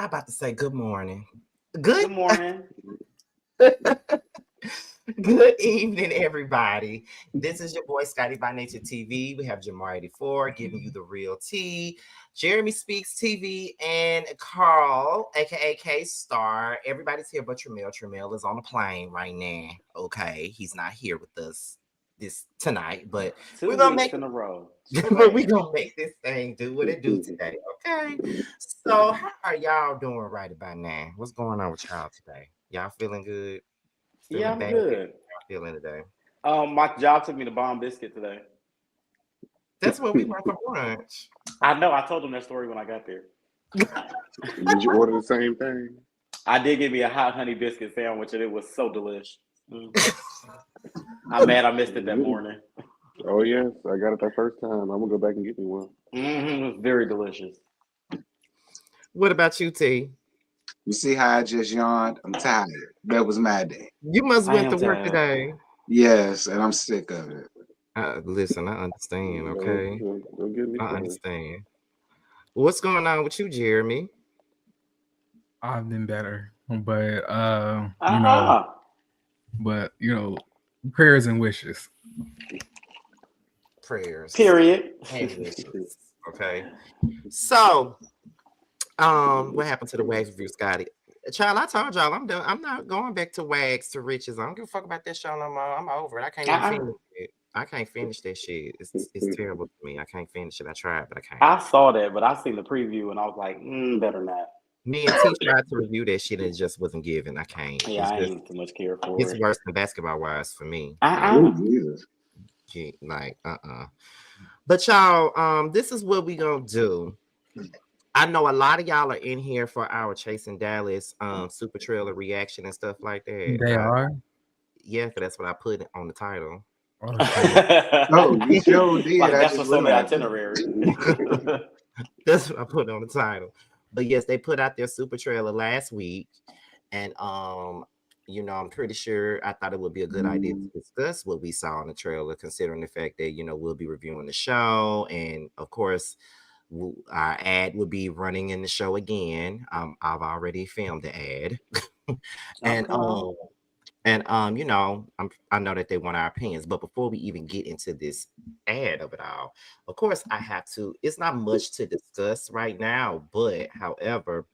I'm about to say good morning. Good morning. Good evening, everybody. This is your boy Scotty by Nature TV. We have Jamar 84 giving you the real tea. Jeremy Speaks TV and Carl, aka K Star. Everybody's here but Tramel. Tramel is on a plane right now. Okay, he's not here with us tonight, but we're gonna make in a row. but we're gonna make this thing do what it do today. Okay. So how are y'all doing right about now? What's going on with y'all today? Y'all feeling good? Yeah, I'm good. Y'all feeling today? My job took me to Bomb Biscuit today. That's what we went for brunch. I know. I told them that story when I got there. Did you order the same thing? I did get me a hot honey biscuit sandwich, and it was so delish. I'm mad I missed it that morning. Oh yes, I got it that first time. I'm gonna go back and get me one. It was very delicious. What about you, T? You see how I just yawned? I'm tired. That was my day. You must went to work today. Yes, and I'm sick of it. Listen, I understand, okay? Don't get me I understand. What's going on with you, Jeremy? I've been better, but you know, prayers and wishes. Prayers. Period. And wishes. Okay. So, what happened to the Wags review, Scotty? Child, I told y'all I'm done. I'm not going back to Wags to Riches. I don't give a fuck about that show no more. I'm over it. I can't even finish it. I can't finish that shit. It's terrible to me. I can't finish it. I tried, but I can't. I saw that, but I seen the preview and I was like, better not. Me and T tried to review that shit and it just wasn't given. I can't. Yeah, I ain't too much care for it. It's worse than basketball wise for me. But y'all, this is what we gonna do. I know a lot of y'all are in here for our Chasing Dallas Supertrailer reaction and stuff like that. They are? Yeah, that's what I put on the title. Oh, you sure did. Like, that's what's on the itinerary. That's what I put on the title. But yes, they put out their Supertrailer last week. And you know, I'm pretty sure I thought it would be a good idea to discuss what we saw in the trailer, considering the fact that, you know, we'll be reviewing the show. And of course, our ad will be running in the show again. I've already filmed the ad. And you know, I know that they want our opinions, but before we even get into this ad of it all, of course, I have to. It's not much to discuss right now, but however,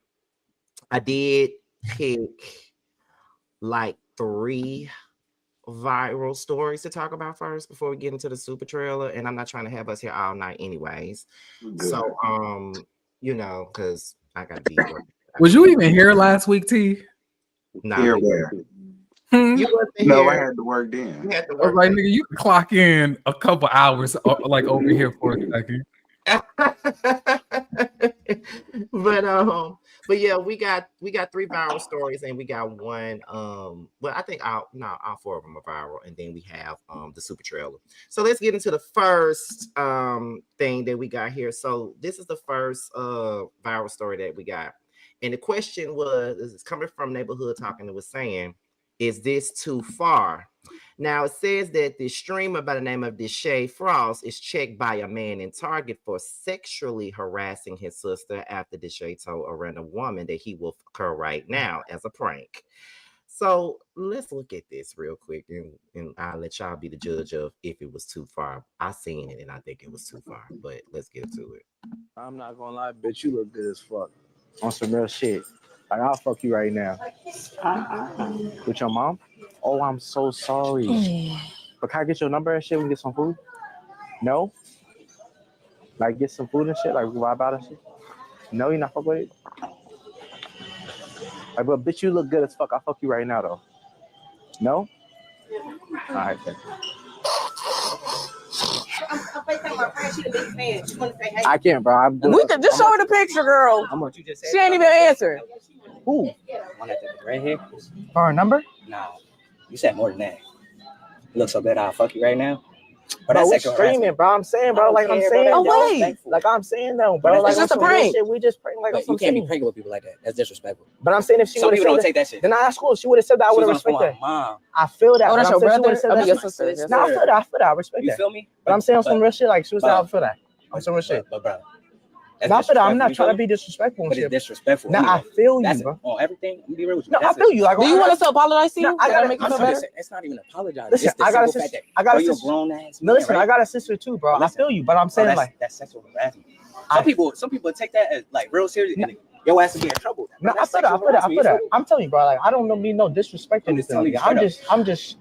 I did pick like 3 viral stories to talk about first before we get into the Supertrailer, and I'm not trying to have us here all night, anyways. Good. So, you know, because I gotta be. Was you even here last week, T? No. Here where? You wasn't No, I here. had to work You then. had to I was work. like, nigga, you can clock in a couple hours, like over here for a second. But yeah, we got 3 viral stories and we got one well, I think all 4 of them are viral, and then we have the super trailer. So let's get into the first thing that we got here. So this is the first viral story that we got, and the question was, this is coming from Neighborhood Talking. It was saying, is this too far? Now it says that the streamer by the name of Deshae Frost is checked by a man in Target for sexually harassing his sister after Deshae told a random woman that he will fuck her right now as a prank. So let's look at this real quick, and I'll let y'all be the judge of if it was too far. I seen it and I think it was too far, but let's get to it. I'm not gonna lie, bitch, you look good as fuck. On some real shit. Like, I'll fuck you right now. With your mom? Oh, I'm so sorry. But can I get your number and shit? We can get some food? No? Like, get some food and shit? Like, vibe out and shit? No, you're not fuck with it? Like, but bitch, you look good as fuck. I'll fuck you right now, though. No? All right, then. I can't, bro. I'm doing We could just show her the picture, girl. How much you just said? She ain't even answer. Who? One at the right here? For her number? No. You said more than that. You look so good, I'll fuck you right now. But Bro, that's we sexual streaming, harassment. bro. I'm saying, bro. Like, I'm saying. Oh, wait. Like, I'm saying, though, bro. But Like, it's just on a some real prank. shit, we just prank like But some you can't be shit. pranking with people like that. That's disrespectful. But I'm saying if she Some would have people don't said take that shit. then that's cool. She would have said that. I She would was have on the phone respected with that. my mom. I feel that. Oh, that's but your I'm saying she brother? would've said I that. mean, your That's sister. my Your sister. No, I sister. feel that. I feel that. I respect You that. feel me? But I'm saying on some But- real shit. Like, she was but- out for that. On some real shit. But bro, No, I feel that. I'm not trying to be. be disrespectful and But it's shit. disrespectful. No, I anyway. feel you, That's bro. on everything. I'm gonna be real with you. No, I That's feel you. Like, Do you want us to apologize to you? No, I Did gotta- make you I'm feel sorry. better? It's not even apologizing. Listen, It's the I got a simple fact sister. that, I got a you're sister. grown ass No, man, listen, right? I got a sister too, bro. But I listen, feel you, but I'm saying like, that's sexual harassment. I- Some people take that as like real serious. And your ass will be in trouble. no, That's I feel that. I sexual feel that. I harassment, feel you that. feel me? I'm telling you, bro. Like, I don't mean no disrespect or I'm just anything. telling Like you that. I'm just,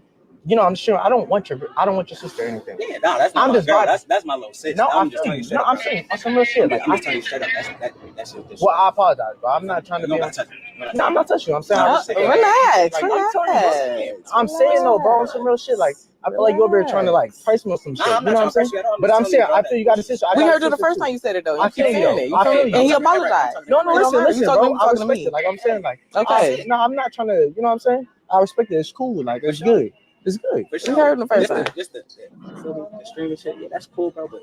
you know, I'm sure I don't want your sister or anything. Yeah, no, that's not I'm my just girl. vibing. That's my little sis. No, I'm I just feel telling you you. straight No, up. I'm saying on some real shit. Like, I'm just telling you straight up. That's your well, I apologize, bro. I'm not trying to be. You don't gotta touch me. No, I'm not touching you. I'm saying, I'm just saying. Relax, Like, I'm telling you, relax. I'm saying though, bro, on some real shit. Like, I feel like you over here trying to like price me on some shit. I'm You not know what I'm trying to saying? press you at all. But I'm saying, I feel you got a sister. We heard you the first time you said it, though. I You keep feel you. saying it. You I feel feel me? you. And he apologized. No, It don't listen, matter. listen, You bro. talking I to me. respect it. Like, I'm saying, like, Okay. no, I'm not trying to. You know what I'm saying? I respect it. It's cool. Like, it's good. It's good. For We sure. heard him the first time. Just the streaming shit. Yeah, that's cool, bro. But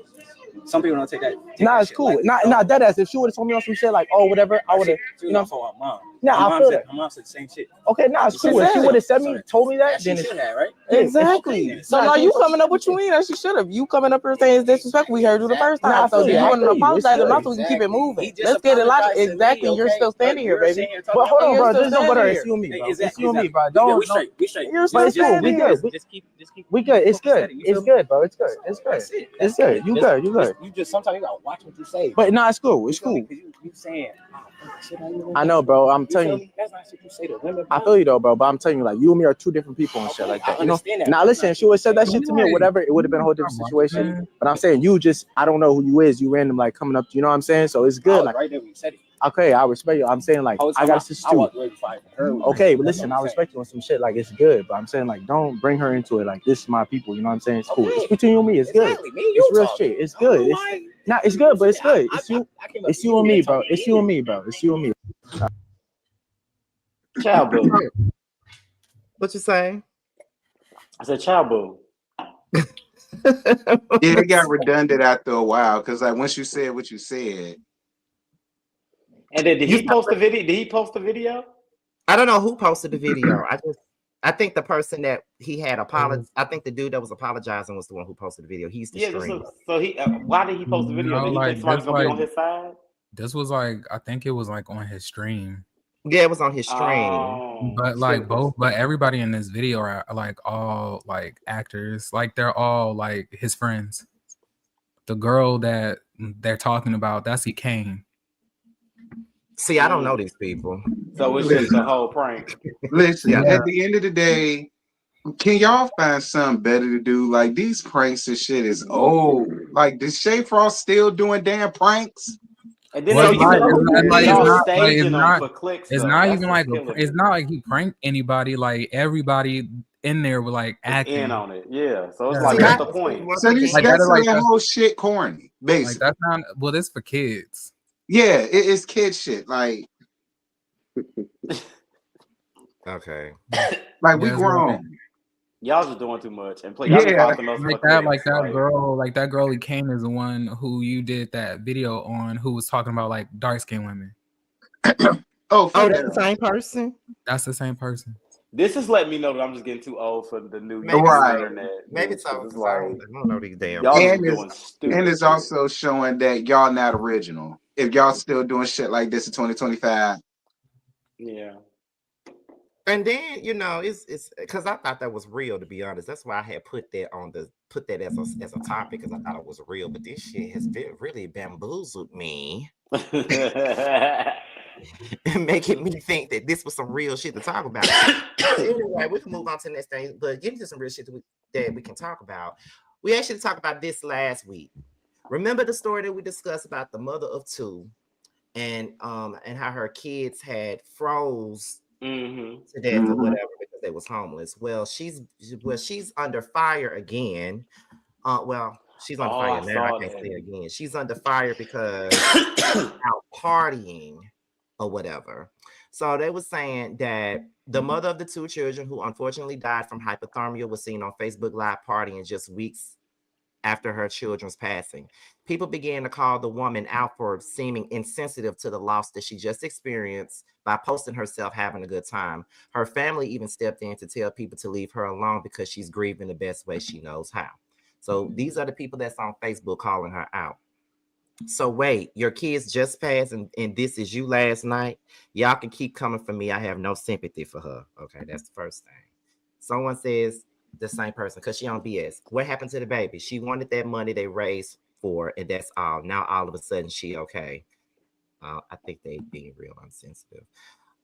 some people don't take that. Nah, it's cool. Nah, that ass. If she would have told me on some shit like, oh, whatever, I would have. You You know. know, for my mom. Nah, My I mom feel said, that. my mom said the same shit. Okay, nah, it's She cool. If she said would have said me, told me that, She then should it's have, right? Exactly. So now you coming up with what you mean that she should have. You coming up here saying it's disrespectful. We heard you the first Nah, I time. So feel do you. you I want to feel you. apologize It's or not good. so we can keep it moving? He just Let's get it logical. apologized to me, Exactly. You're okay? still standing here, You're baby. sitting here talking But hold on, You're bro. still There's no standing better. here. It's you and me, bro. Exactly, It's you and me, bro. We Don't. straight. We straight. You're But it's still cool. We standing good. here. Just keep. We good. It's good. You It's feel me? good, bro. It's good. It's good. That's it. It's good. You good. You good. You just sometimes you gotta watch what you say. But nah, it's cool. It's You feel me? cool. 'Cause you saying, shit, I know, bro. I'm telling you. That's not shit you say to women. I feel you though, bro. But I'm telling you, like, you and me are two different people and shit like that. You know. understand that. Now listen, if she would have said that shit to me or whatever, it would have been a whole different situation. But I'm saying you just, I don't know who you is. You random like coming up. You know what I'm saying? So it's good. Like, right there when you said it. okay, I respect you. I'm saying like, I got a sister I too. walked away before I even heard. Okay, but listen, I respect you on some shit. Like, it's good, but I'm saying like, don't bring her into it. Like, this is my people. You know what I'm saying? It's cool. Okay. It's between you and me. It's good. Exactly. Me and you It's real talking. shit. It's good. It's good, but it's good. It's you. It's you and me, bro. It's you and me, bro. It's you and me. Child boo. What you say? I said child boo. Yeah, it got redundant after a while because like once you said what you said, And then did he post the video? Did he post the video? I don't know who posted the video. I think the person that he had apologized. I think the dude that was apologizing was the one who posted the video. He's the streamer. So he why did he post the video? No, Did he like, think somebody's that's gonna be like- on his side? This was like, I think it was like on his stream. Yeah, it was on his stream. Oh, But like but everybody in this video are like all like actors. Like they're all like his friends. The girl that they're talking about, that's Kane. See, I don't know these people. So it's just a whole prank. listen, Yeah. at the end of the day, can y'all find something better to do? Like these pranks and shit is old. Like, is Deshae Frost still doing damn pranks? And then Well, they it's not, y'all like, staging them for clicks. it's though. not That's even what's like killing it's me. not like he pranked anybody. Like everybody in there were like It's acting in on it. Yeah. So it's Yeah. like, See, what's I the point? once So again, this Like, that's like, that whole shit corny, like basically. that's not well. This for kids. Yeah, it's kid shit. Like okay. we Yeah, it's like, grown. Y'all just doing too much. And play, y'all be Yeah. posting those for like clicks. that girl who came is the one who you did that video on, who was talking about like dark skinned women. Oh, fuck That's that. the same person. That's the same person. This is letting me know that I'm just getting too old for the new Maybe Right. internet. Maybe news, so. 'cause it's 'Cause I like don't know these damn. y'all just And doing stupid. and it's shit. also showing that y'all not original. If y'all still doing shit like this in 2025. Yeah. And then it's because I thought that was real, to be honest. That's why I had put that as a topic, because I thought it was real. But this shit has really bamboozled me, making me think that this was some real shit to talk about. Anyway, we can move on to the next thing, but getting to some real shit that we can talk about. We actually talked about this last week. Remember the story that we discussed about the mother of two, and how her kids had froze to death or whatever because they was homeless. Well, she's under fire again. She's under fire now. I can't say again. She's under fire because out partying or whatever. So they were saying that the mother of the two children, who unfortunately died from hypothermia, was seen on Facebook Live partying just weeks after her children's passing. People began to call the woman out for seeming insensitive to the loss that she just experienced by posting herself having a good time. Her family even stepped in to tell people to leave her alone because she's grieving the best way she knows how. So these are the people that's on Facebook calling her out. So wait, your kids just passed and this is you last night? Y'all can keep coming for me. I have no sympathy for her. Okay, that's the first thing. Someone says, the same person, because she on BS. What happened to the baby? She wanted that money they raised for, and that's all. Now all of a sudden she okay. I think they being real insensitive.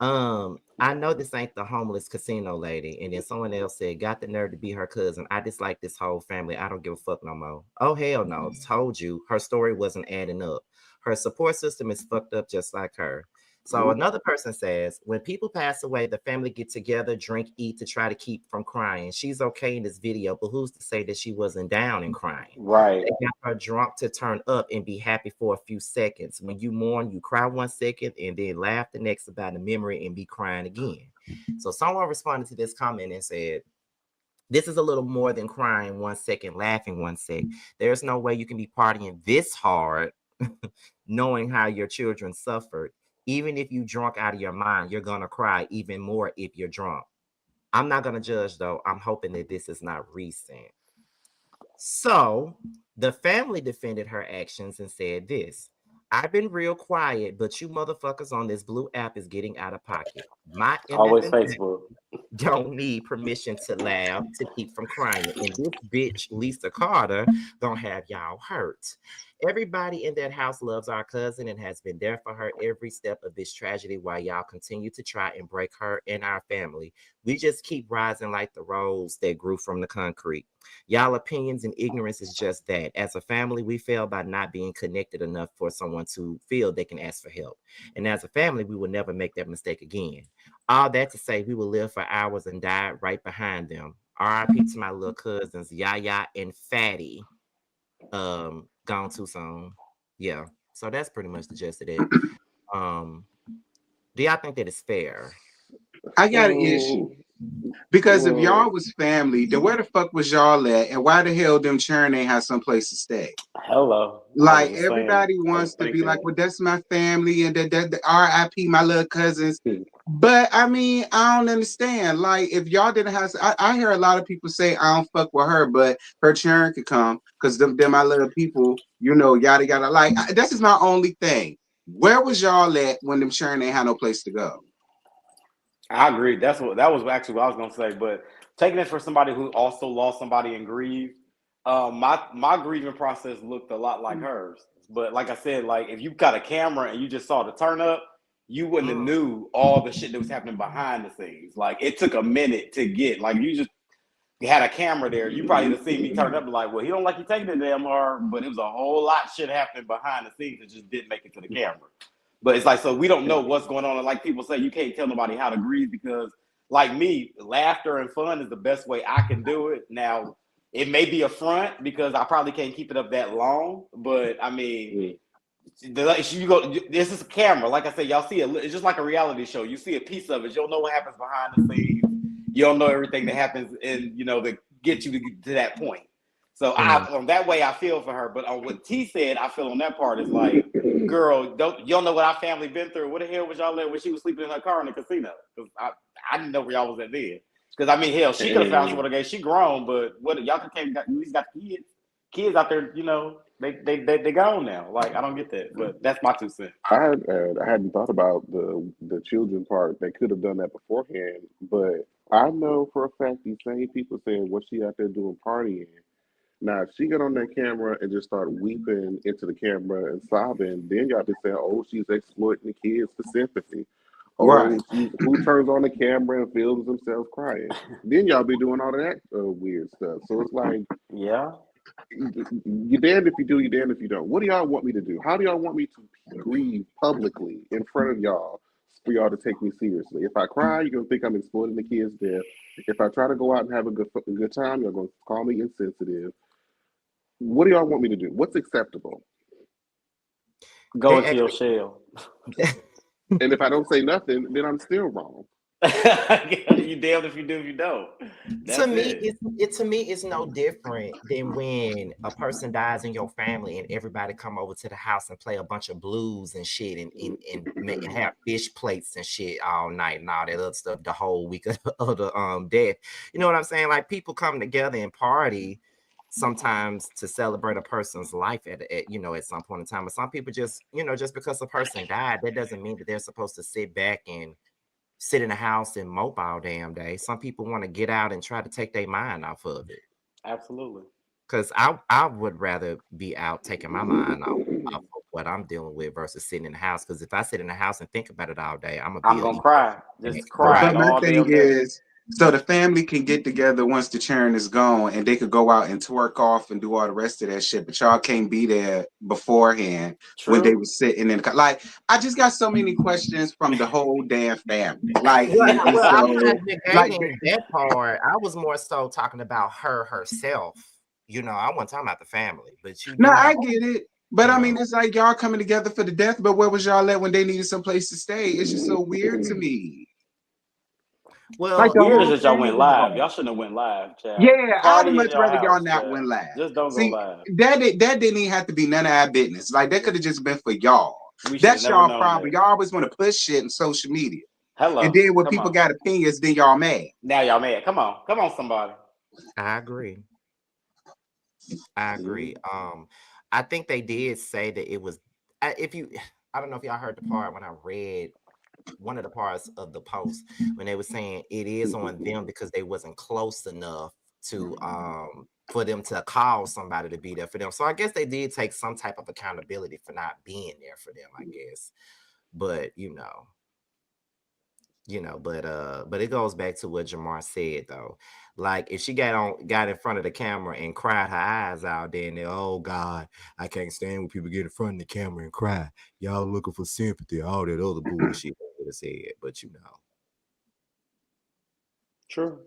I know this ain't the homeless casino lady, and then someone else said, got the nerve to be her cousin. I dislike this whole family. I don't give a fuck no more. Oh hell no! Told you her story wasn't adding up. Her support system is fucked up just like her. So another person says, when people pass away, the family get together, drink, eat to try to keep from crying. She's okay in this video, but who's to say that she wasn't down and crying? Right. They got her drunk to turn up and be happy for a few seconds. When you mourn, you cry 1 second and then laugh the next about the memory and be crying again. So someone responded to this comment and said, this is a little more than crying 1 second, laughing 1 sec. There's no way you can be partying this hard, knowing how your children suffered. Even if you drunk out of your mind, you're going to cry even more if you're drunk. I'm not going to judge, though. I'm hoping that this is not recent. So the family defended her actions and said this: I've been real quiet, but you motherfuckers on this blue app is getting out of pocket. My Always MFN Facebook. don't need permission to laugh to keep from crying. And this bitch, Lisa Carter, gonna have y'all hurt. Everybody in that house loves our cousin and has been there for her every step of this tragedy while y'all continue to try and break her and our family. We just keep rising like the rose that grew from the concrete. Y'all opinions and ignorance is just that. As a family, we fail by not being connected enough for someone to feel they can ask for help. And as a family, we will never make that mistake again. All that to say, we will live for hours and die right behind them. R.I.P. to my little cousins, Yaya and Fatty. Gone too soon. Yeah. So that's pretty much the gist of it. Do y'all think that it's fair? I got an issue. Because if y'all was family, then where the fuck was y'all at? And why the hell them churn ain't have some place to stay? Hello. Like everybody wants to be like, well, that's my family and that RIP my little cousins. But I mean, I don't understand. Like, if y'all didn't have, I hear a lot of people say I don't fuck with her, but her churn could come because them my little people, yada yada. Like, this is my only thing. Where was y'all at when them churn ain't had no place to go? I agree. That was actually what I was gonna say. But taking it for somebody who also lost somebody and grieved, my grieving process looked a lot like hers. But like I said, like if you got a camera and you just saw the turn up, you wouldn't have knew all the shit that was happening behind the scenes. Like it took a minute to get. Like you just had a camera there, you probably have seen me turn up and like, well, he don't like you taking it damn hard, but it was a whole lot of shit happening behind the scenes that just didn't make it to the camera. But it's like, so we don't know what's going on. And like people say, you can't tell nobody how to grieve because, like me, laughter and fun is the best way I can do it. Now, it may be a front because I probably can't keep it up that long, but I mean, you go. This is a camera. Like I said, y'all see it. It's just like a reality show. You see a piece of it. You don't know what happens behind the scenes. You don't know everything that happens, and that get you to that point. So on that way, I feel for her. But on what T said, I feel on that part is like, girl, you don't know what our family been through. What the hell was y'all at when she was sleeping in her car in the casino? Because I didn't know where y'all was at then. Because I mean, hell, she could have found someone again. She grown, but what y'all came at least got kids out there. They gone now. Like I don't get that, but that's my 2 cents. I hadn't thought about the children part. They could have done that beforehand, but I know for a fact these same people saying what she out there doing partying. Now, if she got on that camera and just start weeping into the camera and sobbing, then y'all be saying, oh, she's exploiting the kids for sympathy. Oh, Right. who turns on the camera and films themselves crying? Then y'all be doing all of that weird stuff. So it's like, yeah, you're damned if you do, you're damned if you don't. What do y'all want me to do? How do y'all want me to grieve publicly in front of y'all for y'all to take me seriously? If I cry, you're going to think I'm exploiting the kids' death. If I try to go out and have a good time, you're going to call me insensitive. What do y'all want me to do? What's acceptable? go into your shell. And if I don't say nothing, then I'm still wrong. You damned if you do, if you don't. To me, it's no different than when a person dies in your family and everybody come over to the house and play a bunch of blues and shit and have fish plates and shit all night and all that other stuff the whole week of the death. You know what I'm saying? Like people come together and party sometimes to celebrate a person's life at some point in time. But some people just because a person died, that doesn't mean that they're supposed to sit back and sit in the house and mope all damn day. Some people want to get out and try to take their mind off of it. Absolutely. Because I would rather be out taking my mind off of what I'm dealing with versus sitting in the house. Because if I sit in the house and think about it all day, I'm gonna cry. Just cry. But my thing is, so the family can get together once the churn is gone and they could go out and twerk off and do all the rest of that shit, but y'all can't be there beforehand. True. When they were sitting in the like, I just got so many questions from the whole damn family. Like, I'm not negating that part. I was more so talking about her herself. I wasn't talking about the family, but I get it. But I mean, it's like y'all coming together for the death, but where was y'all at when they needed some place to stay? It's just so weird to me. Well, like weird is that y'all went live. Y'all shouldn't have went live, child. Yeah, I'd much rather y'all not went live. Just don't go live. That didn't even have to be none of our business. Like that could have just been for y'all. That's y'all problem. Y'all always want to push shit in social media. Hello. And then when people got opinions, then y'all mad. Now y'all mad. Come on, somebody. I agree. I think they did say that it was. I don't know if y'all heard the part when I read one of the parts of the post when they were saying it is on them because they wasn't close enough to for them to call somebody to be there for them. So I guess they did take some type of accountability for not being there for them, I guess. But but it goes back to what Jamar said though. Like if she got in front of the camera and cried her eyes out, then oh God, I can't stand when people get in front of the camera and cry. Y'all looking for sympathy, all that other bullshit I would have said. But True.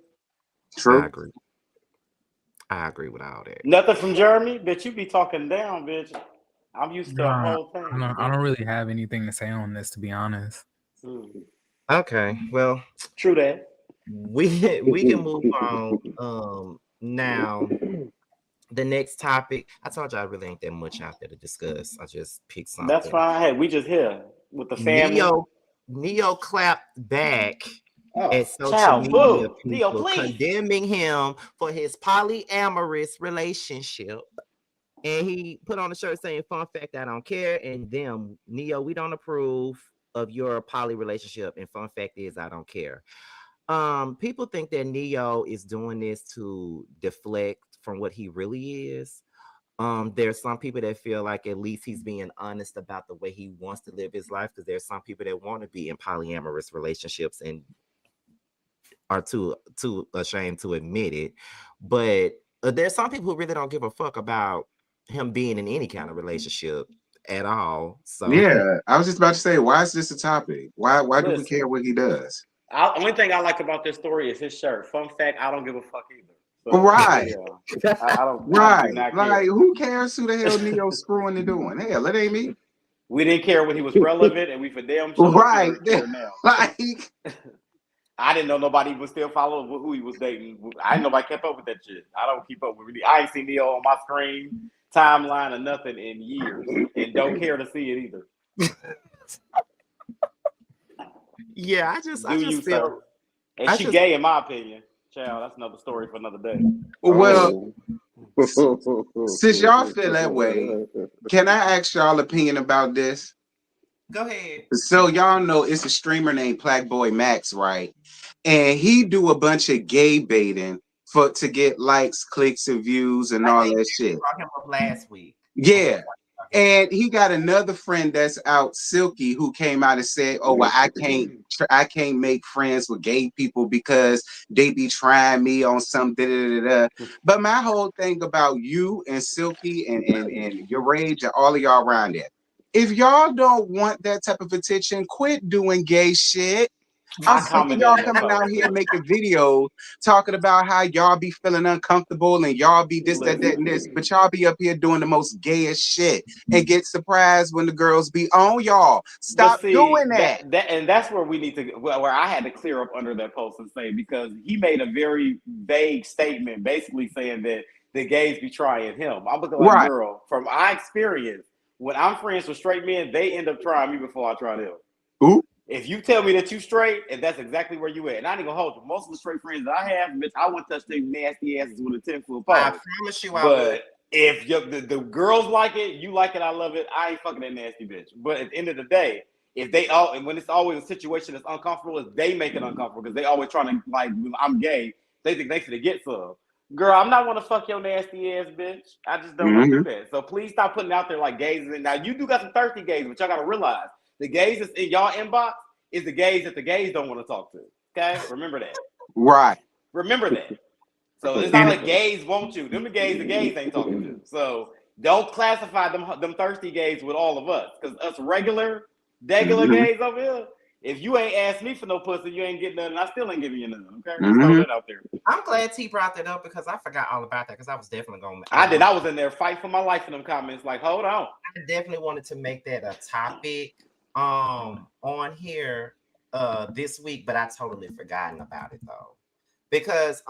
I agree with all that. Nothing from Jeremy, bitch. You be talking down, bitch. I'm used to a whole thing. I don't really have anything to say on this, to be honest. Okay, well, true that. We can move on. Now, the next topic. I told you I really ain't that much out there to discuss. I just picked something. That's fine. Hey, we just here with the family. Neo clapped back at social media people, condemning him for his polyamorous relationship. And he put on a shirt saying, "Fun fact, I don't care." And them, Neo, we don't approve of your poly relationship. And fun fact is, I don't care. People think that Neo is doing this to deflect from what he really is. There's some people that feel like at least he's being honest about the way he wants to live his life, because there's some people that want to be in polyamorous relationships and are too ashamed to admit it. But there's some people who really don't give a fuck about him being in any kind of relationship at all. So yeah, I was just about to say, why is this a topic? Why do we Listen. care what he does? Only thing I like about this story is his shirt. Fun fact: I don't give a fuck either. So, Right. Yeah, I don't. Right. I do not care. Like, who cares who the hell Neo screwing and doing? Hell, it ain't me. We didn't care when he was relevant, and we for damn sure Right. care now. Like, I didn't know nobody was still following who he was dating. I didn't know nobody kept up with that shit. I don't keep up with it. I ain't seen Neo on my screen, timeline, or nothing in years, and don't care to see it either. yeah, I just Sir. feel And I she just- gay, in my opinion. Child, that's another story for another day. well, since y'all feel that way, can I ask y'all opinion about this? go ahead. So y'all know it's a streamer named Black Boy Max, right? And he do a bunch of gay baiting to get likes, clicks, and views and all that shit. Brought him up last week. Yeah. And he got another friend that's out, Silky, who came out and said, "Oh, well, I can't make friends with gay people because they be trying me on some da. But my whole thing about you and Silky and your rage and all of y'all around there, if y'all don't want that type of attention, quit doing gay shit. I'm sick of y'all coming out here making videos talking about how y'all be feeling uncomfortable and y'all be this, that, and this, but y'all be up here doing the most gayest shit and get surprised when the girls be on y'all. Stop doing that. And that's where we need to, where I had to clear up under that post and say, because he made a very vague statement, basically saying that the gays be trying him. I'm looking like, girl, from my experience, when I'm friends with straight men, they end up trying me before I try them. Who? If you tell me that you straight, and that's exactly where you at, and I ain't gonna hold you. Most of the straight friends that I have, bitch, I wouldn't touch their nasty asses with a 10-foot pole. I promise you I would. If the girls like it, you like it, I love it. I ain't fucking that nasty bitch. But at the end of the day, if they all, and when it's always a situation that's uncomfortable, is they make it uncomfortable because they always trying to, like, I'm gay. They think they should get some. Girl, I'm not want to fuck your nasty ass bitch. I just don't want to do that. So please stop putting out there like gays. Now you do got some thirsty gays, but y'all gotta realize the gays that's in y'all inbox is the gays that the gays don't want to talk to. Okay, remember that. Right. Remember that. So it's not like gays want you. Them the gays ain't talking to. So don't classify them thirsty gays with all of us, because us regular gays over here. If you ain't asked me for no pussy, you ain't getting nothing. I still ain't giving you nothing. Okay, just throw that out there. I'm glad T brought that up because I forgot all about that because I was definitely going to. I did. I was in there fight for my life in them comments. Like, hold on. I definitely wanted to make that a topic on here this week, but I totally forgotten about it though. Because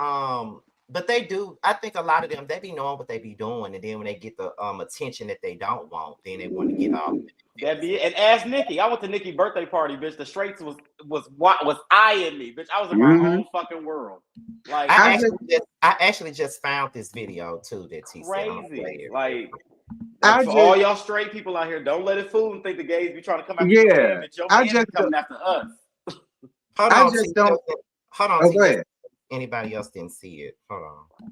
but they do, I think a lot of them, they be knowing what they be doing, and then when they get the attention that they don't want, then they want to get off. That be it. And ask Nikki. I went to Nikki's birthday party, bitch. The straights was eyeing me, bitch. I was in my own fucking world. Like I actually just found this video too that T crazy. Said like for all y'all straight people out here, don't let it fool and think the gays be trying to come after your man, bitch. Your man be coming after us. Hold on. Go ahead. Anybody else didn't see it? Hold on.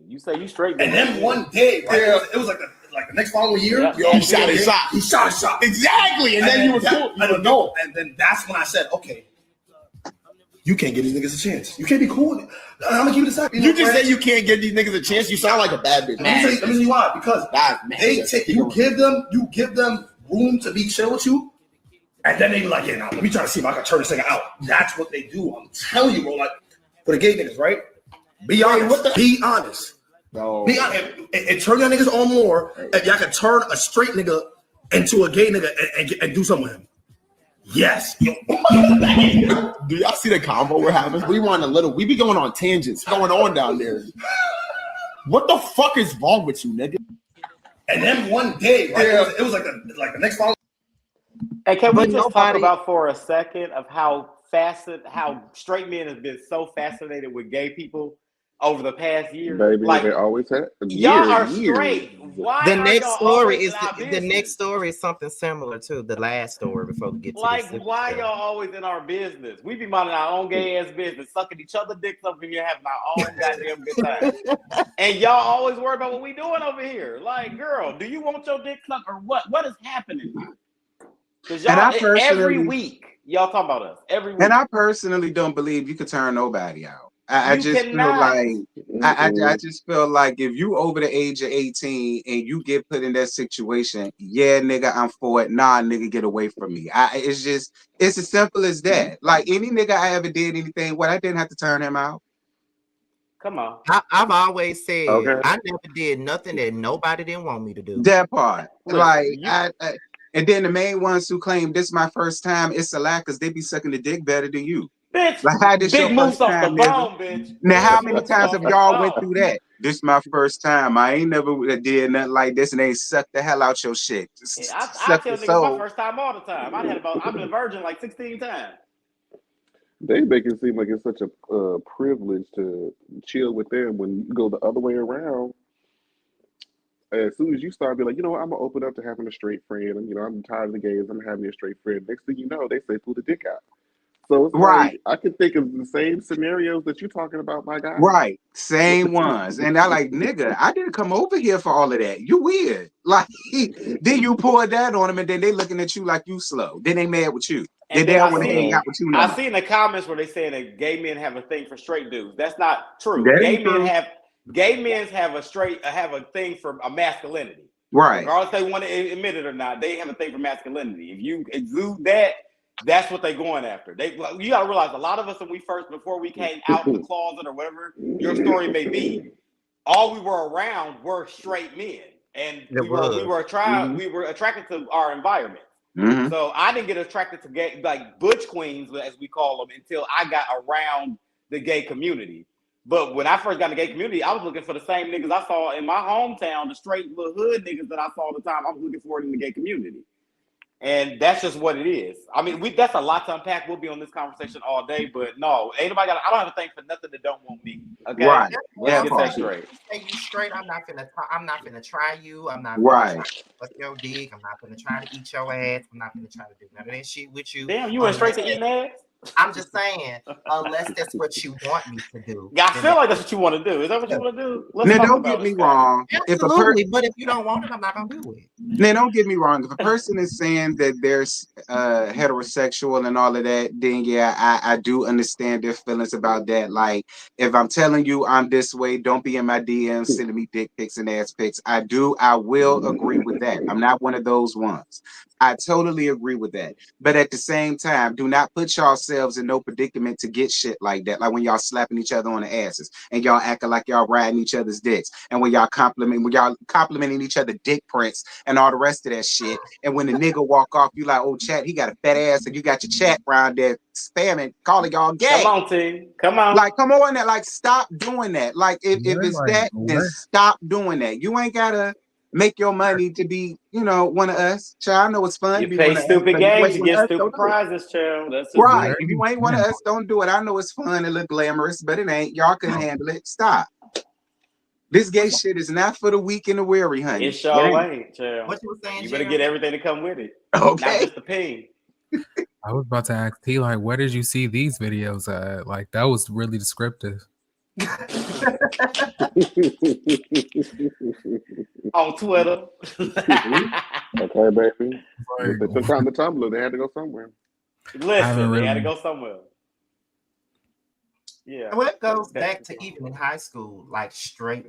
You say you straight, and then one day, right? It was like the next following year. Yeah. He shot his shot. Exactly, and then you were cool. I don't know. And then that's when I said, okay, you can't give these niggas a chance. You can't be cool with it. I'm gonna keep it aside. You just say you can't give these niggas a chance. You sound like a bad bitch. Let me tell you why. Because they take you give them room to be chill with you. And then they be like, yeah, now let me try to see if I can turn this thing out. That's what they do. I'm telling you, bro. Like, for the gay niggas, right? Be honest. Be honest. No. Be honest. And turn y'all niggas on more. If y'all can turn a straight nigga into a gay nigga and do something with him. Yes. Do y'all see the convo we're having? We be going on tangents. What's going on down there? What the fuck is wrong with you, nigga? And then one day, right? It was like the next following. Hey, can we just talk about for a second of how straight men have been so fascinated with gay people over the past year? Baby, like, they always have. Y'all are straight. Why the are next y'all story is the next story is something similar to the last story before we get to like why y'all always in our business? We be minding our own gay ass business, sucking each other dicks up in here, having our own goddamn good time. And y'all always worry about what we doing over here. Like, girl, do you want your dick sucked or what? What is happening? Because y'all every week Y'all talking about us every week. And I personally don't believe you could turn nobody out. I You just feel cannot. like I just feel like if you over the age of 18 and you get put in that situation, yeah, nigga, I'm for it. Nah, nigga, get away from me. It's as simple as that. Like any nigga I ever did anything, what I didn't have to turn him out. Come on. I've always said Okay. I never did nothing that nobody didn't want me to do. That part. Listen, Like you- and then the main ones who claim this is my first time, it's a lie because they be sucking the dick better than you. Bitch, Like how this your big moose first off the time, nigga? bone, bitch. Now, how Big many moose times off have the y'all went bone. through that? This is my first time. I ain't never did nothing like this, and they sucked the hell out your shit. I Suck tell the niggas soul. my first time all the time. I've been a virgin like 16 times. They make it seem like it's such a privilege to chill with them when you go the other way around. As soon as you start being like, you know what, I'm gonna open up to having a straight friend, and I'm tired of the gays, I'm having a straight friend. Next thing you know, they say pull the dick out. So it's Right. like I can think of the same scenarios that you're talking about, my guy. Right. Same ones. And I like, nigga, I didn't come over here for all of that. You weird. Like, then you pour that on them, and then they looking at you like you slow. Then they mad with you. And Then they then don't want to hang out with you no I more. see in the comments where they saying that gay men have a thing for straight dudes. That's not true. That Gay ain't men true. have a thing for a masculinity. Right. Regardless if they want to admit it or not, they have a thing for masculinity. If you exude that, that's what they're going after. You gotta realize a lot of us before we came out of the closet or whatever your story may be, all we were around were straight men. And we were attracted to our environment. Mm-hmm. So I didn't get attracted to gay, like butch queens, as we call them, until I got around the gay community. But when I first got in the gay community, I was looking for the same niggas I saw in my hometown, the straight little hood niggas that I saw all the time. I was looking for it in the gay community. And that's just what it is. I mean, that's a lot to unpack. We'll be on this conversation all day, but no, ain't nobody I don't have a thing for nothing that don't want me. Okay, right. Let's get that straight. Say you straight. I'm not gonna try you. I'm not right. gonna fuck your dick. I'm not gonna try to eat your ass. I'm not gonna try to do none of that shit with you. Damn, you went straight to eating ass? I'm just saying, unless that's what you want me to do. Yeah, I feel like that's what you want to do. Is that what you want to do? Now, don't get me wrong. Absolutely, but if you don't want it, I'm not gonna do it. Now, don't get me wrong. If a person is saying that there's heterosexual and all of that, then yeah, I do understand their feelings about that. Like, if I'm telling you I'm this way, don't be in my DMs sending me dick pics and ass pics. I will agree with that. I'm not one of those ones. I totally agree with that. But at the same time, do not put yourselves in no predicament to get shit like that. Like when y'all slapping each other on the asses and y'all acting like y'all riding each other's dicks. And when y'all complimenting each other dick prints and all the rest of that shit. And when the nigga walk off, you like, oh, chat, he got a fat ass, and you got your chat around there spamming, calling y'all gay. Come on, team. Come on. Like, come on, like, stop doing that. Like, if it's that, then stop doing that. You ain't gotta make your money to be, one of us. Child, I know it's fun to be play one of stupid us, games, you get stupid prizes, child. That's right. If you ain't one of us, don't do it. I know it's fun, it look glamorous, but it ain't. Y'all couldn't handle it. Stop. This gay shit is not for the weak and the weary, honey. It sure ain't, child. What you were saying, you better get everything to come with it. Okay. Not just the pain. I was about to ask T, like, where did you see these videos at? Like, that was really descriptive. On Twitter. Okay, baby. If they took down the Tumblr, they had to go somewhere. Listen, they had to go somewhere. Yeah. Well, it goes back to even in high school, like straight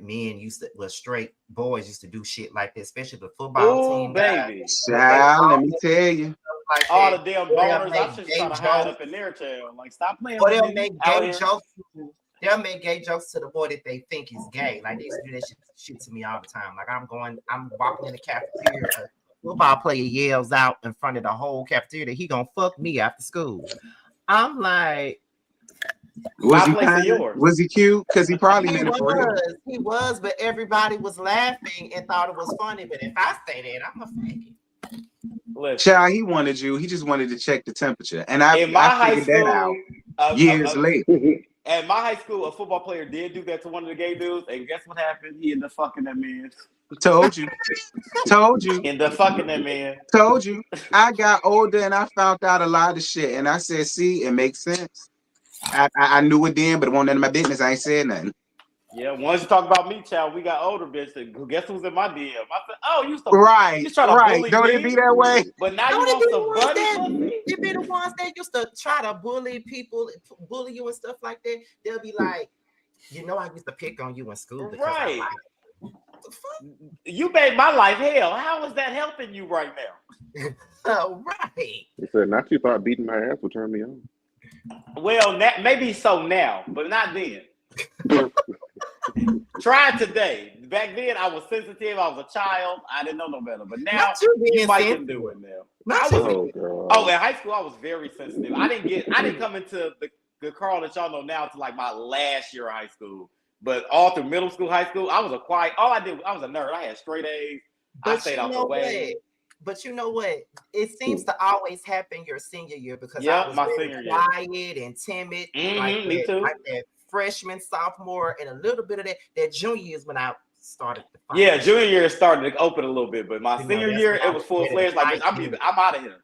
boys used to do shit like that, especially the football team. Baby. Child, let me tell you. Like all the damn boners, I should try to hide up in their tail. Like, stop playing with they'll me. make gay jokes. They'll make gay jokes to the boy that they think is gay. Like, they used to do that shit to me all the time. Like, I'm walking in the cafeteria, a football player yells out in front of the whole cafeteria, he gonna fuck me after school. I'm like, was he cute? Because he probably meant it for real. He was, but everybody was laughing and thought it was funny. But if I say that, I'm a faggot. Child, he wanted you. He just wanted to check the temperature, and I figured that out years later. At my high school, a football player did do that to one of the gay dudes, and guess what happened? He ended up fucking that man. Told you. Ended up fucking that man. Told you. I got older and I found out a lot of shit, and I said, "See, it makes sense." I knew it then, but it wasn't none of my business. I ain't said nothing. Yeah, once you talk about me, child, we got older bitch. Guess who's in my DM? I said, "Oh, you used to right. Don't it be that way? But now you want some buddy pussy? It be the ones that used to try to bully you and stuff like that. They'll be like, you know, I used to pick on you in school because I Right. like it. What the fuck? You made my life hell. How is that helping you right now? Oh, right. He said, not you thought beating my ass would turn me on. Well, maybe so now, but not then. Try it today. Back then, I was sensitive. I was a child. I didn't know no better. But now, you might can do it now. In high school, I was very sensitive. I didn't come into the Carl that y'all know now to like my last year of high school. But all through middle school, high school, I was all I did, I was a nerd. I had straight A's. I stayed out the way. But you know what? It seems to always happen your senior year because I was very quiet and timid. Me too. Like that freshman, sophomore, and a little bit of that junior year is when I started to fight. Yeah, junior year started to open a little bit, but my senior year, it was full-fledged. Like, I'm out of here.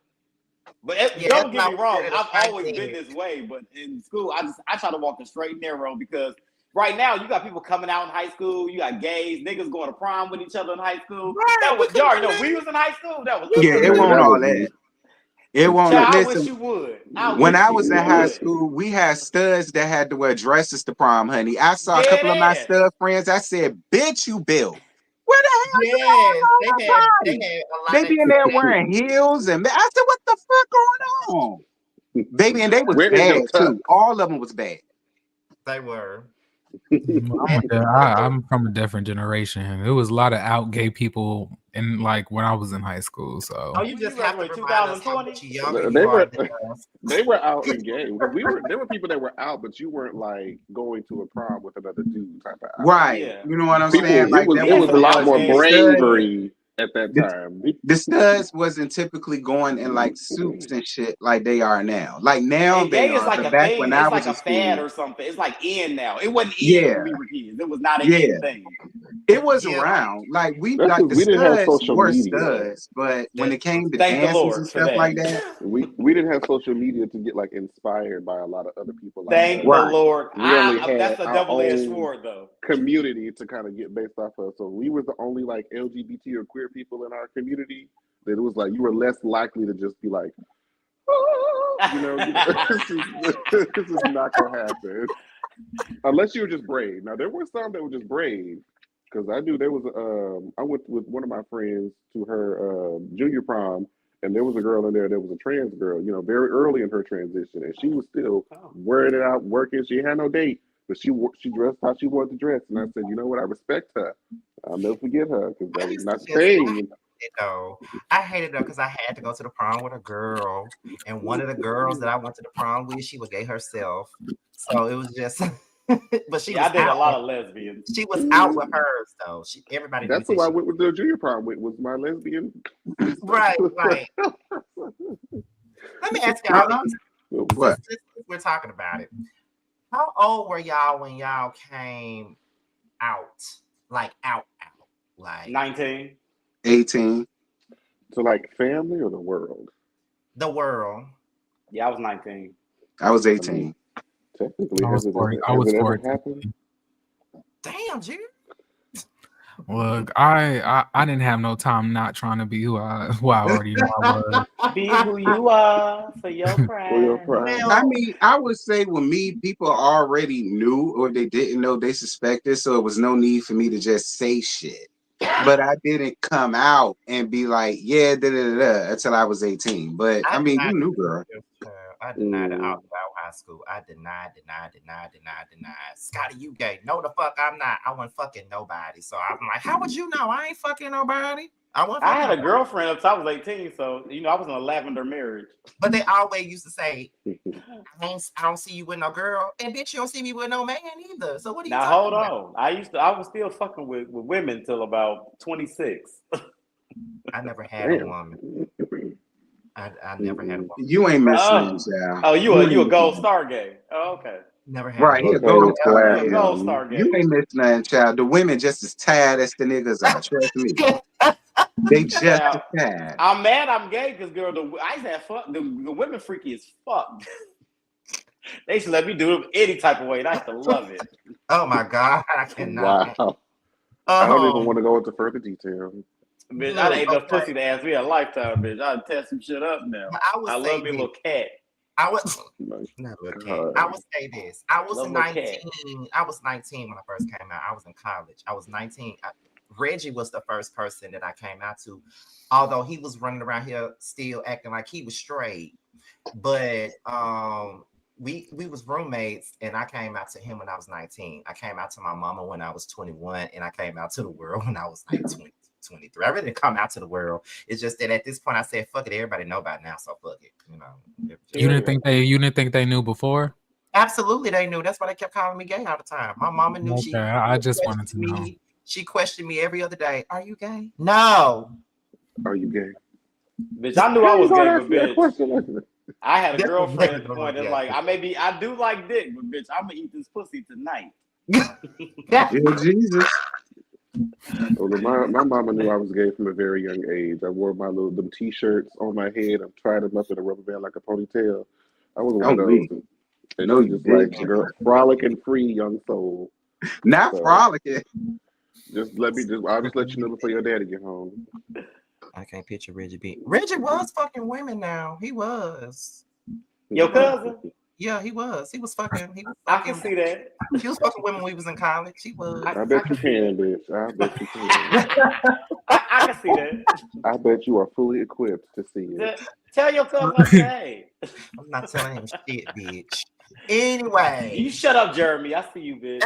But don't get me wrong, I've always been this way. But in school, I try to walk the straight and narrow because right now, you got people coming out in high school. You got gays, niggas going to prom with each other in high school. Right, that was, you already know, we was in high school. That was it won't all that. It won't. I listen, wish you would. When I was in high school, we had studs that had to wear dresses to prom, honey. I saw a couple of my stud friends. I said, "Bitch, you built. Where the hell you going? They be in there wearing heels, and I said, "What the fuck going on, baby?" And they was bad too. All of them was bad. They were. I'm from a different generation. There was a lot of out gay people in like when I was in high school. So you just have to 2020. They were out and gay. There were people that were out, but you weren't like going to a prom with another dude type of out. Right. Yeah. You know what I'm saying? Like, it was a lot more bravery at that time. The studs wasn't typically going in like suits and shit like they are now. Like now they are. Like back thing. when It's I like was a fad or something. It's like in now. It wasn't in when we were kids. It was not an in thing. It was around. Like we didn't have social media. Studs, but when it came to dances and stuff like that, we didn't have social media to get like inspired by a lot of other people. Thank the Lord. That's a double-edged sword, though. Community to kind of get based off of. So we were the only like LGBT or queer people in our community that it was like you were less likely to just be like, this is not gonna happen unless you were just brave. Now there were some that were just brave because I knew there was I went with one of my friends to her junior prom, and there was a girl in there that was a trans girl, very early in her transition, and she was still wearing it out, working. She had no date, but she dressed how she wanted to dress, and I said, you know what, I respect her. I'll never forget her because that was not the thing. I hated her because I had to go to the prom with a girl, and one of the girls that I went to the prom with, she was gay herself, so it was just. But I did a lot of lesbians. She was out with hers though. Everybody. That's who I went with the junior prom with. Was my lesbian. Right. Let me ask y'all. What? We're talking about it. How old were y'all when y'all came out? Like out, like 19, 18. So like family or the world? The world. Yeah, I was 19. I was 18. Technically, I was 14. Damn, Jim. Look, I didn't have no time not trying to be who I already know I was. Be who you are for your pride. I mean, I would say with me, people already knew or they didn't know, they suspected, so it was no need for me to just say shit. But I didn't come out and be like, yeah, until I was 18. But I mean, you knew, girl. I denied it out about high school. I denied. Scotty, you gay. No, the fuck I'm not. I wasn't fucking nobody. So I'm like, how would you know? I ain't fucking nobody. I had a girlfriend up till I was 18, so I was in a lavender marriage. But they always used to say, I don't see you with no girl, and bitch, you don't see me with no man either. So what are you now hold on? About? I was still fucking with women till about 26. I never had a woman. I never had a woman. You ain't missing, child. Oh, you a gold star gay? Oh, okay. Never had right. a gold star gay. You ain't missing nothing, child. The women just as tired as the niggas are. Trust me. They just as tired. I'm mad I'm gay because girl, I used to have fun. The women freaky as fuck. They should let me do it any type of way. And I used to love it. Oh my God. I cannot. Wow. I don't even want to go into further detail. Bitch, I ain't enough pussy to ask me a lifetime, bitch. I'll test some shit up now. I love me a little cat. I would say this. I was 19. I was 19 when I first came out. I was in college. I was 19. Reggie was the first person that I came out to, although he was running around here still acting like he was straight. But we was roommates, and I came out to him when I was 19. I came out to my mama when I was 21, and I came out to the world when I was like 23. I really didn't come out to the world. It's just that at this point I said, fuck it, everybody know about it now, so fuck it. You know. You didn't think they knew before? Absolutely they knew. That's why they kept calling me gay all the time. My mama knew. Okay, I just wanted to know. She questioned me every other day. Are you gay? No. Are you gay? Bitch, I knew I was gay, but bitch. I had a girlfriend at the point that's like, I do like dick, but bitch, I'm gonna eat this pussy tonight. Yeah, Jesus. Well, my mama knew I was gay from a very young age. I wore them t-shirts on my head. I tied them up in a rubber band like a ponytail. I was one of those. And it was just like, girl, frolic and free young soul. Not frolicking. I'll just let you know before your daddy get home. I can't picture Reggie being. Reggie was fucking women now. He was. Your cousin? Yeah, he was. He was fucking. I can see that. He was fucking women when he was in college. He was. I bet you can, bitch. I bet you can. I can see that. I bet you are fully equipped to see it. Tell your cousin I'm gay. I'm not telling him shit, bitch. Anyway. You shut up, Jeremy. I see you, bitch.